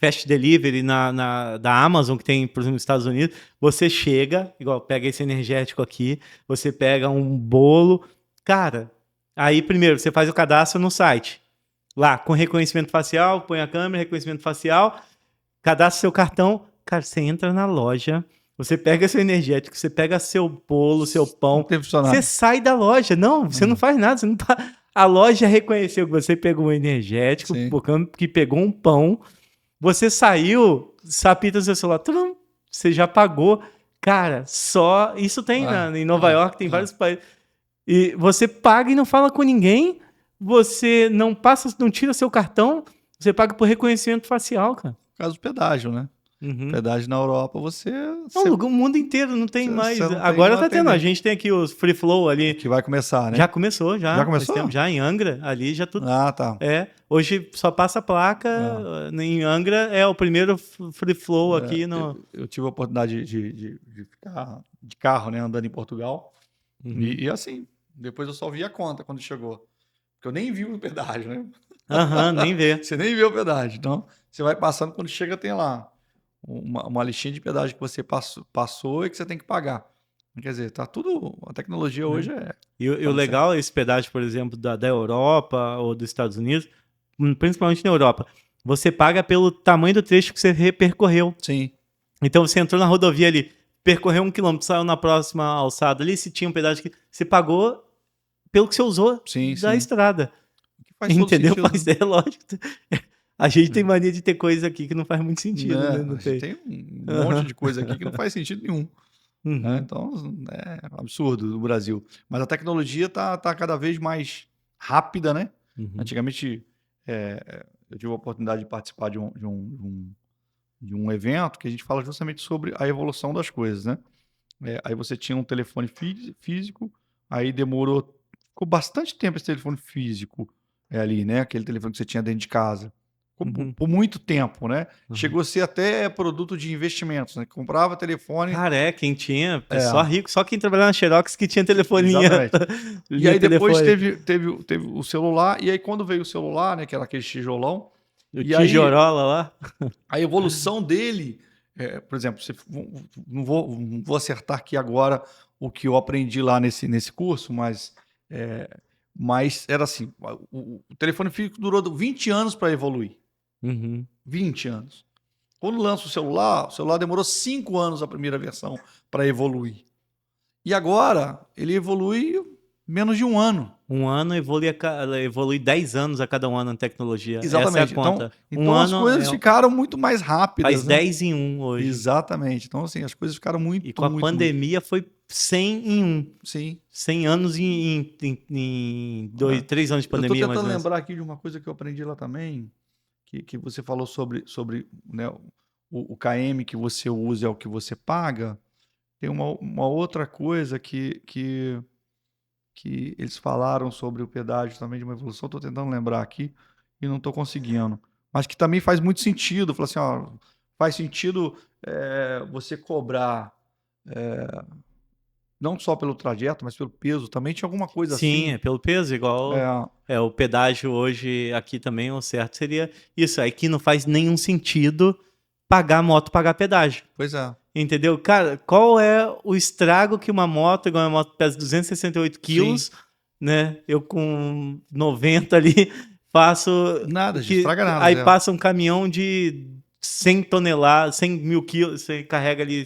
fast delivery da Amazon, que tem, por exemplo, nos Estados Unidos, você chega, igual, pega esse energético aqui, você pega um bolo, cara, aí primeiro você faz o cadastro no site, lá, com reconhecimento facial, põe a câmera, reconhecimento facial, cadastra seu cartão, cara, você entra na loja, você pega seu energético, você pega seu bolo, seu pão, você sai da loja, você não faz nada, você não a loja reconheceu que você pegou um energético, que pegou um pão, você saiu, sapita seu celular, você já pagou. Cara, só... Isso tem em Nova York, tem vários países. E você paga e não fala com ninguém, você não tira seu cartão, você paga por reconhecimento facial, cara. Por causa do pedágio, né? Pedágio na Europa, o mundo inteiro não tem mais. Agora tá tendo. A gente tem aqui os Free Flow ali. Que vai começar, né? Já começou, já. Já começou? Já em Angra, ali já tudo. Ah, tá. Hoje só passa a placa. Em Angra é o primeiro Free Flow aqui no... Eu tive a oportunidade de ficar de carro, né? Andando em Portugal. E assim, Depois eu só vi a conta quando chegou. Porque eu nem vi o pedágio, né? Aham, nem vê. Você nem vê o pedágio. Então, você vai passando, quando chega tem lá uma listinha de pedágio que você passou e que você tem que pagar. Quer dizer, tá tudo... A tecnologia hoje é... E o legal é esse pedágio, por exemplo, da Europa ou dos Estados Unidos, principalmente na Europa, você paga pelo tamanho do trecho que você percorreu. Sim. Então você entrou na rodovia ali, percorreu 1 quilômetro, saiu na próxima alçada ali, se tinha um pedágio que você pagou pelo que você usou da estrada. Que faz entendeu? todo sentido, É lógico. A gente tem mania de ter coisa aqui que não faz muito sentido, né? Não a gente tem um monte de coisa aqui que não faz sentido nenhum. Né? Então, é absurdo no Brasil. Mas a tecnologia tá cada vez mais rápida, né? Antigamente, eu tive a oportunidade de participar de um evento que a gente fala justamente sobre a evolução das coisas, né? Aí você tinha um telefone físico, aí ficou bastante tempo esse telefone físico ali, né? Aquele telefone que você tinha dentro de casa. Por muito tempo, né? Chegou a ser até produto de investimentos, né? Comprava telefone... Cara, quem tinha, só rico, só quem trabalhava na Xerox que tinha telefonia. Exatamente. E aí depois teve o celular, e aí quando veio o celular, né? Que era aquele tijolão... O tijorola lá. A evolução dele... por exemplo, não vou acertar aqui agora o que eu aprendi lá nesse curso, mas era assim, o telefone físico durou 20 anos para evoluir. 20 anos. Quando lança o celular demorou 5 anos a primeira versão para evoluir. E agora ele evolui menos de um ano. Um ano evolui 10 anos a cada um ano na tecnologia. Exatamente. Essa é a conta. Então as coisas ficaram muito mais rápidas. Faz 10 em 1 hoje. Exatamente. Então, assim, as coisas ficaram muito... E com a pandemia foi 100 em 1. Sim. 100 anos em 3 anos de pandemia. Eu tô tentando lembrar aqui de uma coisa que eu aprendi lá também, que você falou sobre né, o KM que você usa é o que você paga. Tem uma outra coisa que eles falaram sobre o pedágio também de uma evolução. Estou tentando lembrar aqui e não estou conseguindo. Mas que também faz muito sentido. Fala assim, ó, faz sentido você cobrar não só pelo trajeto, mas pelo peso. Também tinha alguma coisa assim. Sim, pelo peso, igual o pedágio hoje aqui também, o certo seria isso. Aqui não faz nenhum sentido pagar moto, pagar pedágio. Pois é. Entendeu? Cara, qual é o estrago que uma moto, igual uma moto pesa 268 quilos, né? Eu com 90 ali faço... Nada, estraga nada. Aí passa um caminhão de 100 toneladas, 100 mil quilos, você carrega ali...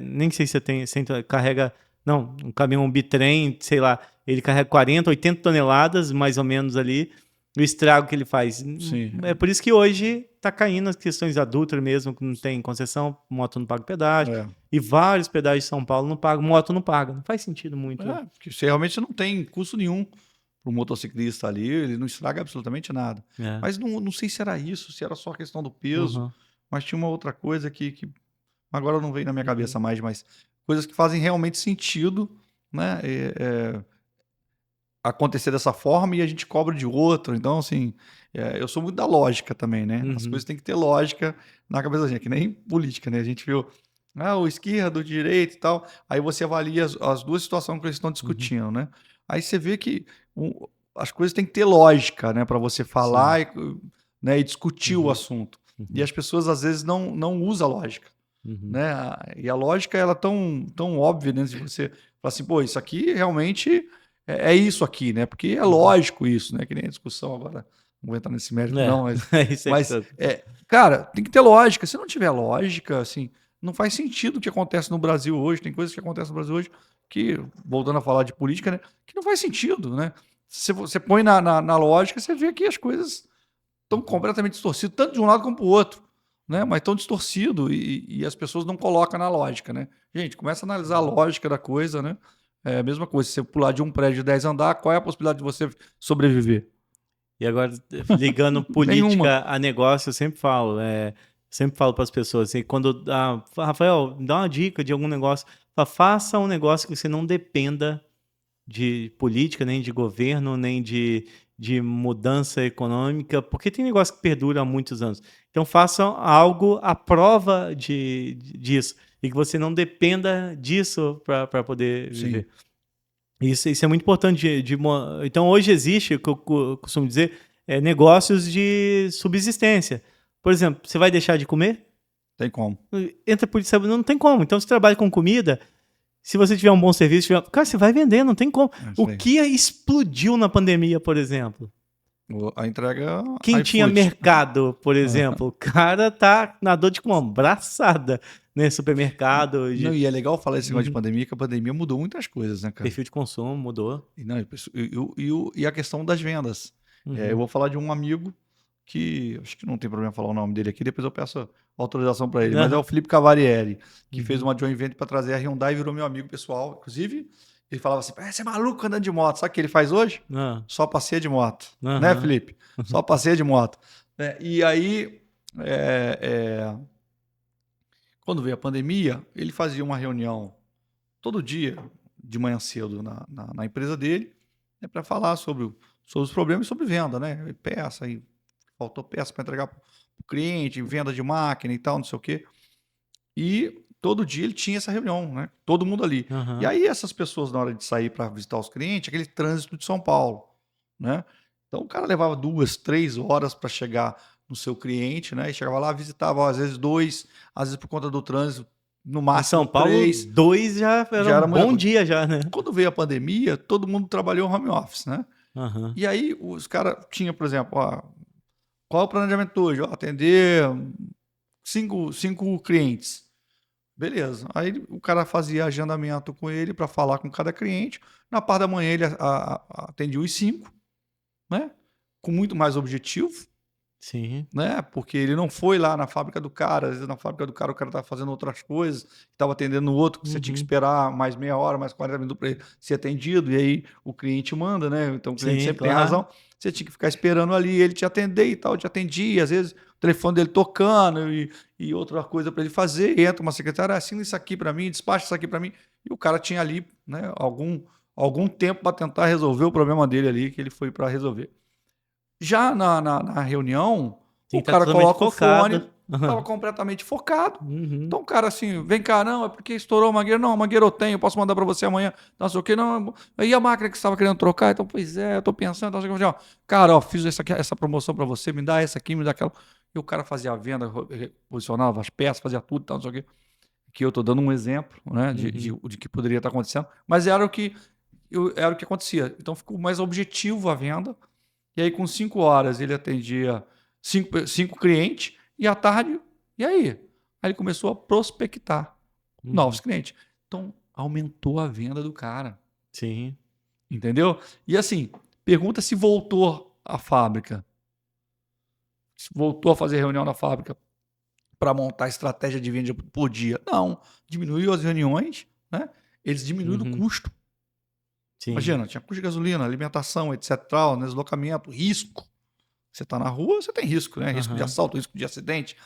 nem sei se você tem... carrega... Não, um caminhão bitrem, sei lá, ele carrega 40, 80 toneladas, mais ou menos ali, o estrago que ele faz. Sim. É por isso que hoje tá caindo as questões adultas mesmo, que não tem concessão, moto não paga pedágio. E vários pedágios de São Paulo não pagam, moto não paga. Não faz sentido muito. Porque você realmente não tem custo nenhum para o motociclista ali, ele não estraga absolutamente nada. Mas não sei se era isso, se era só a questão do peso, mas tinha uma outra coisa que agora não veio na minha cabeça mais, mas coisas que fazem realmente sentido, né? Acontecer dessa forma e a gente cobra de outro. Então, assim, eu sou muito da lógica também, né? As coisas têm que ter lógica na cabeça da gente, que nem política, né? A gente viu o esquerdo, o direito e tal, aí você avalia as duas situações que eles estão discutindo, né? Aí você vê que as coisas têm que ter lógica, né? Para você falar e discutir o assunto. E as pessoas, às vezes, não usam a lógica. Né? E a lógica, ela é tão óbvia, né? Se você fala assim, pô, isso aqui realmente... É isso aqui, né? Porque é lógico isso, né? Que nem a discussão agora. Não vou entrar nesse mérito, não, mas cara, tem que ter lógica. Se não tiver lógica, assim, não faz sentido o que acontece no Brasil hoje. Tem coisas que acontecem no Brasil hoje que, voltando a falar de política, né? Que não faz sentido, né? Se você põe na lógica, você vê que as coisas estão completamente distorcidas, tanto de um lado como do outro, né? Mas estão distorcidos e as pessoas não colocam na lógica, né? Gente, começa a analisar a lógica da coisa, né? É a mesma coisa, se você pular de um prédio de 10 andares, qual é a possibilidade de você sobreviver? E agora, ligando política a negócio, eu sempre falo para as pessoas, assim, quando Rafael, dá uma dica de algum negócio, faça um negócio que você não dependa de política, nem de governo, nem de mudança econômica, porque tem negócio que perdura há muitos anos. Então, faça algo à prova disso. E que você não dependa disso para poder viver. Isso é muito importante. Então, hoje existe, o que eu costumo dizer, negócios de subsistência. Por exemplo, você vai deixar de comer? Tem como. Entra por isso, não tem como. Então, você trabalha com comida, se você tiver um bom serviço, cara, você vai vender, não tem como. O que explodiu na pandemia, por exemplo? A entrega. Quem tinha mercado, por exemplo, o cara tá na dor de uma braçada, né? Supermercado. Não, e é legal falar esse negócio de pandemia, que a pandemia mudou muitas coisas, né, cara? Perfil de consumo mudou. E a questão das vendas. Eu vou falar de um amigo que, acho que não tem problema falar o nome dele aqui, depois eu peço autorização para ele, mas é o Felipe Cavarieri, que fez uma joint venture para trazer a Hyundai e virou meu amigo pessoal. Inclusive, ele falava assim, você é maluco andando de moto. Sabe o que ele faz hoje? Só passeia de moto. Né, Felipe? Só passeia de moto. E aí, quando veio a pandemia, ele fazia uma reunião todo dia, de manhã cedo, na empresa dele, né, para falar sobre os problemas e sobre venda, né? Peça, aí faltou peça para entregar para o cliente, venda de máquina e tal, não sei o quê. E todo dia ele tinha essa reunião, né? Todo mundo ali. E aí essas pessoas, na hora de sair para visitar os clientes, aquele trânsito de São Paulo, né? Então o cara levava 2, 3 horas para chegar no seu cliente, né? E chegava lá, visitava às vezes 2, às vezes por conta do trânsito, no máximo São Paulo, 3. 2 já era um bom dia já, né? Quando veio a pandemia, todo mundo trabalhou home office, né? E aí os caras tinham, por exemplo, qual é o planejamento hoje? Atender 5 clientes. Beleza. Aí o cara fazia agendamento com ele para falar com cada cliente. Na parte da manhã ele atendia os 5, né? Com muito mais objetivo. Sim. Né? Porque ele não foi lá na fábrica do cara. Às vezes na fábrica do cara o cara estava fazendo outras coisas, estava atendendo o outro, que você tinha que esperar mais meia hora, mais 40 minutos para ele ser atendido. E aí o cliente manda, né? Então o cliente sempre tem razão. Você tinha que ficar esperando ali, ele te atender e tal, te atendia. Às vezes o telefone dele tocando e outra coisa para ele fazer. Entra uma secretária, assina isso aqui para mim, despacha isso aqui para mim. E o cara tinha ali, né, algum tempo para tentar resolver o problema dele ali, que ele foi para resolver. Já na reunião, o cara coloca o fone, estava completamente focado. Então o cara assim, vem cá, não, é porque estourou a mangueira. Não, a mangueira eu tenho, eu posso mandar para você amanhã. Não sei o que, não. E a máquina que você estava querendo trocar? Então, pois é, eu tô pensando. Então, cara, fiz essa promoção para você, me dá essa aqui, me dá aquela. E o cara fazia a venda, posicionava as peças, fazia tudo, não sei o que. Que eu tô dando um exemplo, né, de que poderia estar acontecendo. Mas era o que acontecia. Então ficou mais objetivo a venda. E aí, com 5 horas, ele atendia 5 clientes, e à tarde, e aí? Aí ele começou a prospectar novos clientes. Então, aumentou a venda do cara. Sim. Entendeu? E assim, pergunta se voltou à fábrica. Se voltou a fazer reunião na fábrica para montar estratégia de venda por dia. Não. Diminuiu as reuniões, né? Eles diminuíram o custo. Sim. Imagina, tinha custo de gasolina, alimentação, etc. Tal, deslocamento, risco. Você está na rua, você tem risco, né? Risco de assalto, risco de acidente.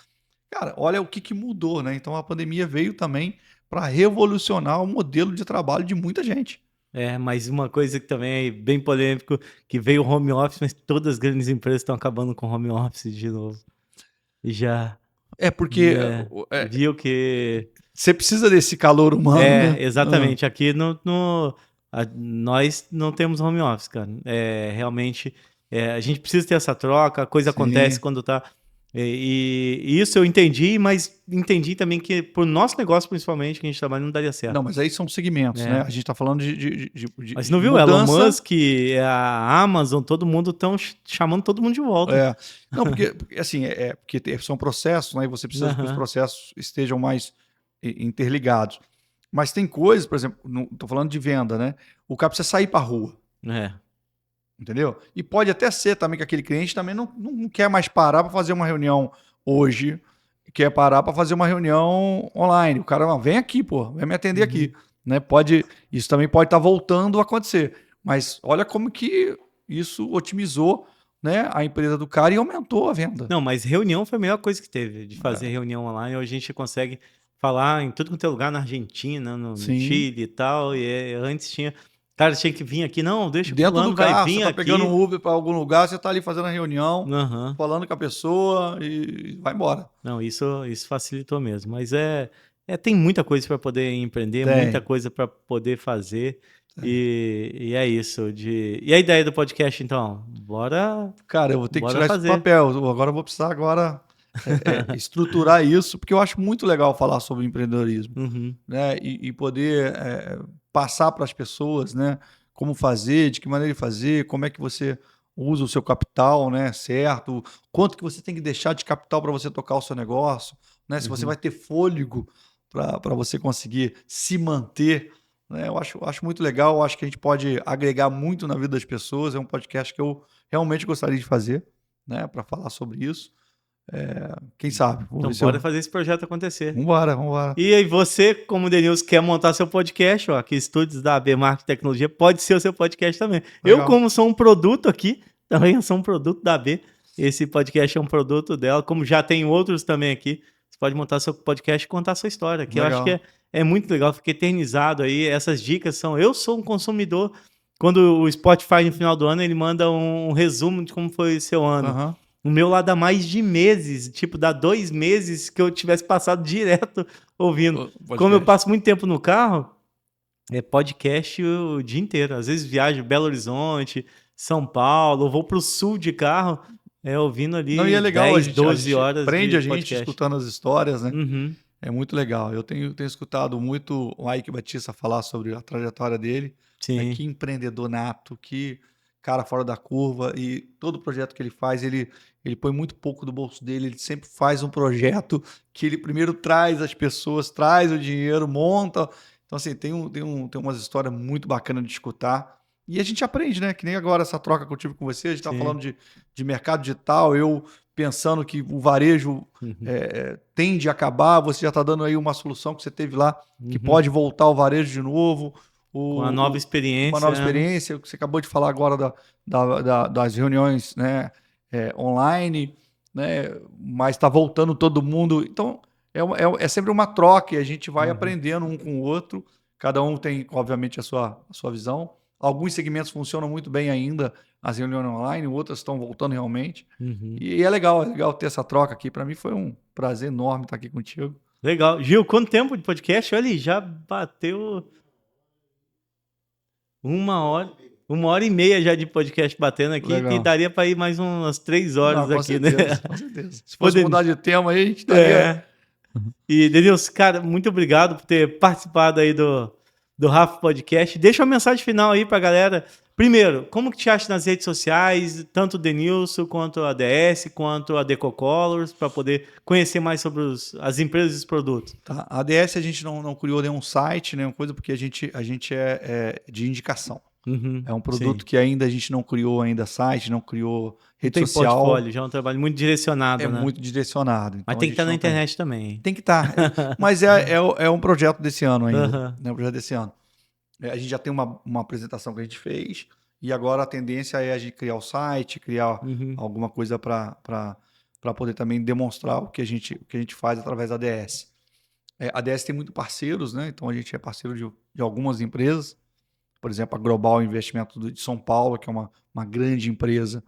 Cara, olha o que mudou, né? Então a pandemia veio também para revolucionar o modelo de trabalho de muita gente. Mas uma coisa que também é bem polêmico, que veio o home office, mas todas as grandes empresas estão acabando com home office de novo. E já... porque... viu que... Você precisa desse calor humano, né? Exatamente. Aqui nós não temos home office, cara. Realmente, a gente precisa ter essa troca, a coisa acontece quando tá... E isso eu entendi, mas entendi também que pro nosso negócio, principalmente, que a gente trabalha, não daria certo. Não, mas aí são segmentos, né? A gente tá falando de mas não viu? Mudança... Elon Musk, a Amazon, todo mundo estão chamando todo mundo de volta. Não, porque assim, porque são processos, né? E você precisa que os processos estejam mais interligados. Mas tem coisas, por exemplo, tô falando de venda, né? O cara precisa sair para a rua. Entendeu? E pode até ser também que aquele cliente também não quer mais parar para fazer uma reunião hoje, quer parar para fazer uma reunião online. O cara, vem aqui, pô, vem me atender aqui. Né? Isso também pode estar voltando a acontecer. Mas olha como que isso otimizou, né, a empresa do cara e aumentou a venda. Não, mas reunião foi a melhor coisa que teve, de fazer reunião online. Hoje a gente consegue falar em tudo quanto é lugar, na Argentina, no Chile e tal. E antes tinha... Cara, tinha que vir aqui, não, deixa dentro fulano, do carro, vai vir você tá aqui. pegando um Uber para algum lugar, você tá ali fazendo a reunião, falando com a pessoa e vai embora. Não, isso facilitou mesmo. Mas tem muita coisa para poder empreender, muita coisa para poder fazer. E é isso. E a ideia do podcast, então? Bora. Cara, eu vou ter que Bora tirar isso fazer. do papel. Agora eu vou precisar estruturar isso, porque eu acho muito legal falar sobre empreendedorismo, Uhum. né? E poder passar para as pessoas, né? Como fazer, de que maneira fazer, como é que você usa o seu capital, né? Certo? Quanto que você tem que deixar de capital para você tocar o seu negócio, né? Se você vai ter fôlego para você conseguir se manter, né? Eu acho muito legal, eu acho que a gente pode agregar muito na vida das pessoas. É um podcast que eu realmente gostaria de fazer, né? Para falar sobre isso. Quem sabe? Vamos Então, ver se bora fazer esse projeto acontecer. Vambora. E aí, você, como Denilson, quer montar seu podcast, ó, aqui Estúdios da AB Marketing Tecnologia, pode ser o seu podcast também. Legal. Eu, como sou um produto aqui, também eu sou um produto da AB. Esse podcast é um produto dela, como já tem outros também aqui. Você pode montar seu podcast e contar a sua história, que Legal. eu acho que é muito legal, fica eternizado aí. Essas dicas são... Eu sou um consumidor. Quando o Spotify, no final do ano, ele manda um resumo de como foi o seu ano. Aham. O meu lá dá mais de meses, tipo, dá 2 meses que eu tivesse passado direto ouvindo. Como eu passo muito tempo no carro, é podcast o dia inteiro. Às vezes viajo Belo Horizonte, São Paulo, eu vou pro sul de carro, ouvindo ali Não, e é legal, 10, a 12 gente horas prende de a gente podcast. escutando as histórias, né? Uhum, É muito legal. Eu tenho escutado muito o Ike Batista falar sobre a trajetória dele. sim. Que empreendedor nato, que cara fora da curva. E todo projeto que ele faz, ele põe muito pouco do bolso dele. Ele sempre faz um projeto que ele primeiro traz as pessoas, traz o dinheiro, monta. Então, assim, tem umas histórias muito bacanas de escutar. E a gente aprende, né? Que nem agora essa troca que eu tive com você. A gente estava Sim. falando de mercado digital, eu pensando que o varejo tende a acabar. Você já está dando aí uma solução que você teve lá, que pode voltar ao varejo de novo. Com a nova experiência. Uma nova experiência. O que você acabou de falar agora das reuniões, né, online, né, mas está voltando todo mundo. Então, é sempre uma troca e a gente vai aprendendo um com o outro. Cada um tem, obviamente, a sua visão. Alguns segmentos funcionam muito bem ainda, as reuniões online, outras estão voltando realmente. E é legal ter essa troca aqui. Para mim foi um prazer enorme estar aqui contigo. Legal. Gil, quanto tempo de podcast? Olha aí, já bateu 1h30 já de podcast batendo aqui. Legal. E daria para ir mais umas 3 horas aqui, certeza, né? Com certeza. Se fosse mudar de tema aí, a gente estaria... E, Denilson, cara, muito obrigado por ter participado aí do Rafa Podcast. Deixa uma mensagem final aí pra galera. Primeiro, como que te acha nas redes sociais, tanto o Denilson, quanto a DS, quanto a Decocolors, para poder conhecer mais sobre as empresas e os produtos? Tá. A ADS a gente não criou nenhum site, nenhuma coisa, porque a gente é de indicação. É um produto que ainda a gente não criou ainda site, não criou rede social. Portfólio, já é um trabalho muito direcionado, né? Muito direcionado. Então, mas tem que estar na internet também. Tem que estar. Mas é um projeto desse ano ainda. É um projeto desse ano. A gente já tem uma apresentação que a gente fez e agora a tendência é a gente criar o site, criar alguma coisa para poder também demonstrar o que a gente faz através da ADS. A ADS tem muito parceiros, né? Então a gente é parceiro de algumas empresas. Por exemplo, a Global Investimento de São Paulo, que é uma grande empresa.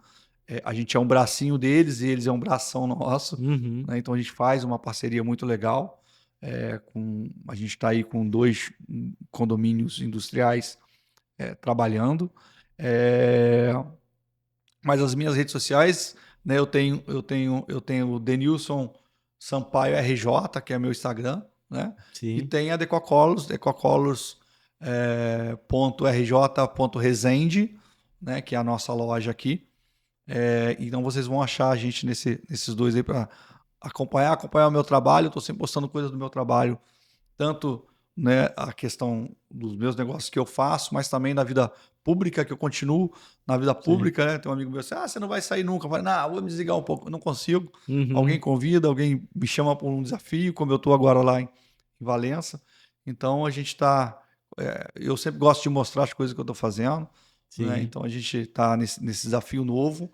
A gente é um bracinho deles e eles é um bração nosso. Né? Então a gente faz uma parceria muito legal. A gente está aí com 2 condomínios industriais trabalhando. Mas as minhas redes sociais, né, eu tenho o Denilson Sampaio RJ, que é meu Instagram, né? E tem a Decocolors, .rj.resende, né, que é a nossa loja aqui. Então vocês vão achar a gente nesses 2 aí para acompanhar o meu trabalho. Eu estou sempre postando coisas do meu trabalho, tanto, né, a questão dos meus negócios que eu faço, mas também na vida pública, que eu continuo na vida pública. Né? Tem um amigo meu assim, você não vai sair nunca. Eu falei, não, vou me desligar um pouco. Eu não consigo. Alguém convida, alguém me chama para um desafio, como eu estou agora lá em Valença. Então a gente está... eu sempre gosto de mostrar as coisas que eu estou fazendo. Né? Então a gente está nesse desafio novo.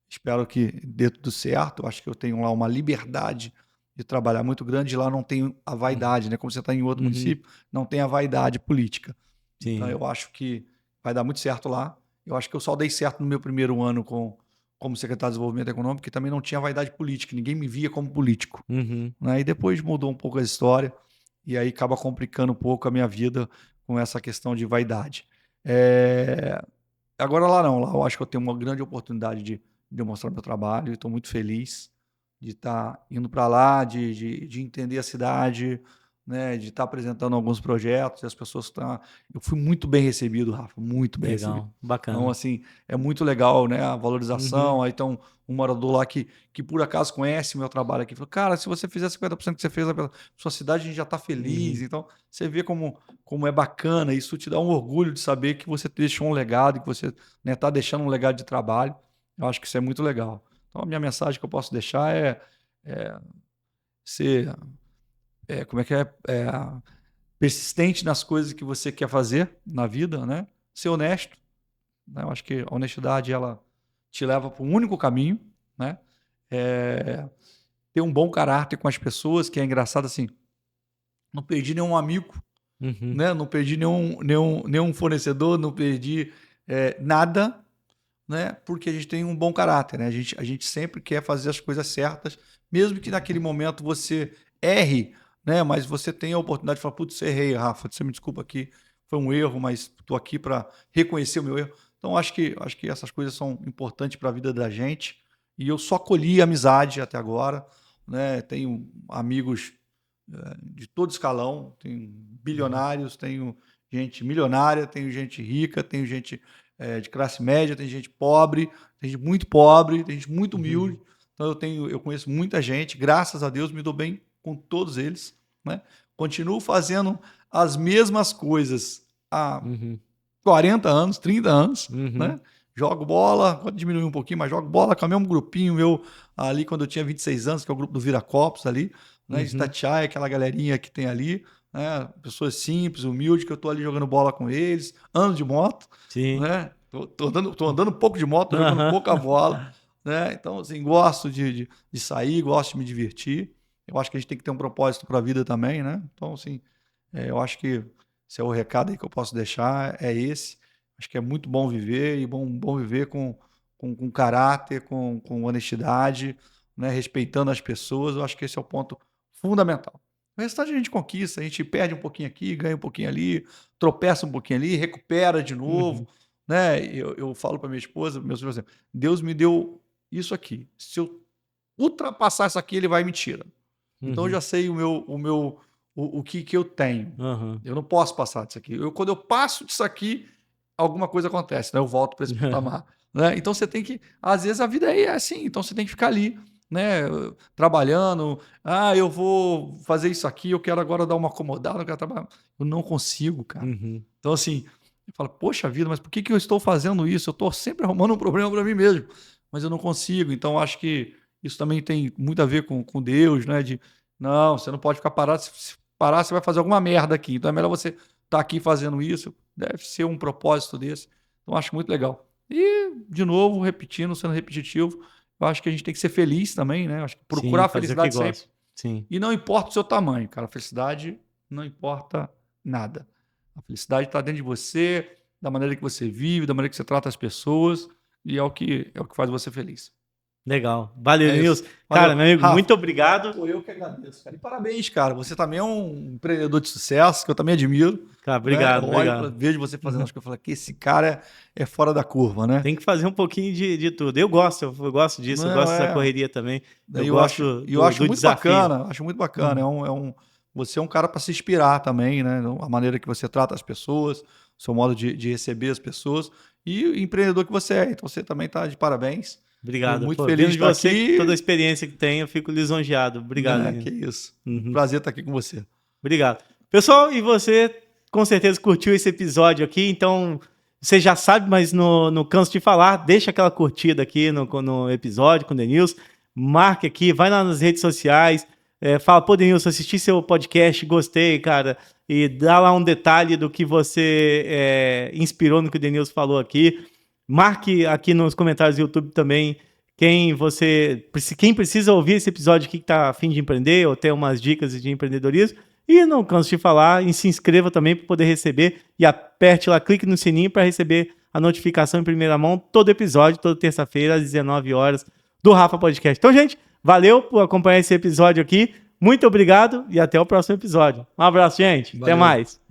Espero que dê tudo certo. Eu acho que eu tenho lá uma liberdade de trabalhar muito grande. Lá não tem a vaidade, né? Como você está em outro município, não tem a vaidade política. Então eu acho que vai dar muito certo lá. Eu acho que eu só dei certo no meu primeiro ano como secretário de Desenvolvimento Econômico, porque também não tinha vaidade política. Ninguém me via como político. Né? E depois mudou um pouco a história e aí acaba complicando um pouco a minha vida com essa questão de vaidade. Agora lá não, lá eu acho que eu tenho uma grande oportunidade de mostrar meu trabalho e estou muito feliz de estar indo para lá, de entender a cidade, né, de estar apresentando alguns projetos e as pessoas estão... Eu fui muito bem recebido, Rafa, muito bem recebido. Legal, bacana. Então, assim, é muito legal, né, a valorização. Uhum. Aí então, um morador lá que por acaso conhece o meu trabalho aqui, falou, cara, se você fizer 50% que você fez pela sua cidade, a gente já está feliz. Uhum. Então, você vê como é bacana, isso te dá um orgulho de saber que você deixou um legado, que você está deixando um legado de trabalho. Eu acho que isso é muito legal. Então, a minha mensagem que eu posso deixar é ser, como é que é, persistente nas coisas que você quer fazer na vida, né? Ser honesto, né? Eu acho que a honestidade, ela te leva para um único caminho, né? Ter um bom caráter com as pessoas, que é engraçado assim, não perdi nenhum amigo, Uhum. né? Não perdi nenhum fornecedor, não perdi nada, né? Porque a gente tem um bom caráter, né? A gente sempre quer fazer as coisas certas, mesmo que naquele momento você erre, né? Mas você tem a oportunidade de falar, putz, errei, Rafa, você me desculpa aqui, foi um erro, mas estou aqui para reconhecer o meu erro. Então, acho que essas coisas são importantes para a vida da gente e eu só colhi amizade até agora, né? Tenho amigos de todo escalão, tenho bilionários, tenho gente milionária, tenho gente rica, tenho gente de classe média, tem gente pobre, tem gente muito pobre, tem gente muito humilde. Então eu conheço muita gente, graças a Deus me dou bem com todos eles, né? Continuo fazendo as mesmas coisas há 40 anos, 30 anos, né? Jogo bola, pode diminuir um pouquinho, mas jogo bola com o mesmo grupinho meu ali quando eu tinha 26 anos, que é o grupo do Viracopos ali, né? De Itatiaia, aquela galerinha que tem ali, né? Pessoas simples, humildes, que eu tô ali jogando bola com eles, ando de moto, Sim. né? Tô andando um pouco de moto, tô jogando pouca bola, né? Então, assim, gosto de sair, gosto de me divertir. Eu acho que a gente tem que ter um propósito para a vida também, né? Então, assim, eu acho que esse é o recado aí que eu posso deixar, é esse. Acho que é muito bom viver e bom viver com caráter, com honestidade, né? Respeitando as pessoas. Eu acho que esse é o ponto fundamental. O restante a gente conquista, a gente perde um pouquinho aqui, ganha um pouquinho ali, tropeça um pouquinho ali, recupera de novo, né? Eu falo para minha esposa, meus filhos assim, Deus me deu isso aqui. Se eu ultrapassar isso aqui, ele vai e me tira. Então eu já sei o que eu tenho. Eu não posso passar disso aqui. Quando eu passo disso aqui, alguma coisa acontece, né? Eu volto para esse patamar, né? Então você tem que, às vezes a vida é assim, então você tem que ficar ali, né? Trabalhando. Ah, eu vou fazer isso aqui, eu quero agora dar uma acomodada, eu quero trabalhar. Eu não consigo, cara. Então assim, eu falo, poxa vida, mas por que eu estou fazendo isso? Eu estou sempre arrumando um problema para mim mesmo, mas eu não consigo. Então acho que isso também tem muito a ver com Deus, né? Não, você não pode ficar parado. Se parar, você vai fazer alguma merda aqui. Então é melhor você estar aqui fazendo isso. Deve ser um propósito desse. Então acho muito legal. E, de novo, repetindo, sendo repetitivo, eu acho que a gente tem que ser feliz também, né? Eu acho que procurar a felicidade sempre. Sim. E não importa o seu tamanho, cara. A felicidade não importa nada. A felicidade está dentro de você, da maneira que você vive, da maneira que você trata as pessoas. E é o que faz você feliz. Legal. Valeu, Nilson. Valeu. Cara, meu amigo, Rafa, muito obrigado. Eu que agradeço, cara. E parabéns, cara. Você também é um empreendedor de sucesso, que eu também admiro. Cara, obrigado, né? Eu vejo você fazendo as coisas, eu falo que esse cara é fora da curva, né? Tem que fazer um pouquinho de tudo. Eu gosto disso, eu gosto dessa correria também. Eu acho muito desafio. bacana, acho muito bacana. Você é um cara para se inspirar também, né? A maneira que você trata as pessoas, o seu modo de receber as pessoas e o empreendedor que você é. Então você também está de parabéns. Obrigado. Muito feliz de estar você, aqui. Toda a experiência que tem, eu fico lisonjeado. Obrigado. Que isso. Prazer estar aqui com você. Obrigado. Pessoal, e você com certeza curtiu esse episódio aqui, então você já sabe, mas no canso de falar, deixa aquela curtida aqui no episódio com o Denilson, marque aqui, vai lá nas redes sociais, fala, pô, Denilson, assisti seu podcast, gostei, cara, e dá lá um detalhe do que você inspirou no que o Denilson falou aqui. Marque aqui nos comentários do YouTube também quem precisa ouvir esse episódio aqui que está a fim de empreender ou ter umas dicas de empreendedorismo. E não canso de falar, e se inscreva também para poder receber e aperte lá, clique no sininho para receber a notificação em primeira mão, todo episódio, toda terça-feira às 19 horas do Rafa Podcast. Então, gente, valeu por acompanhar esse episódio aqui. Muito obrigado e até o próximo episódio. Um abraço, gente. Valeu. Até mais.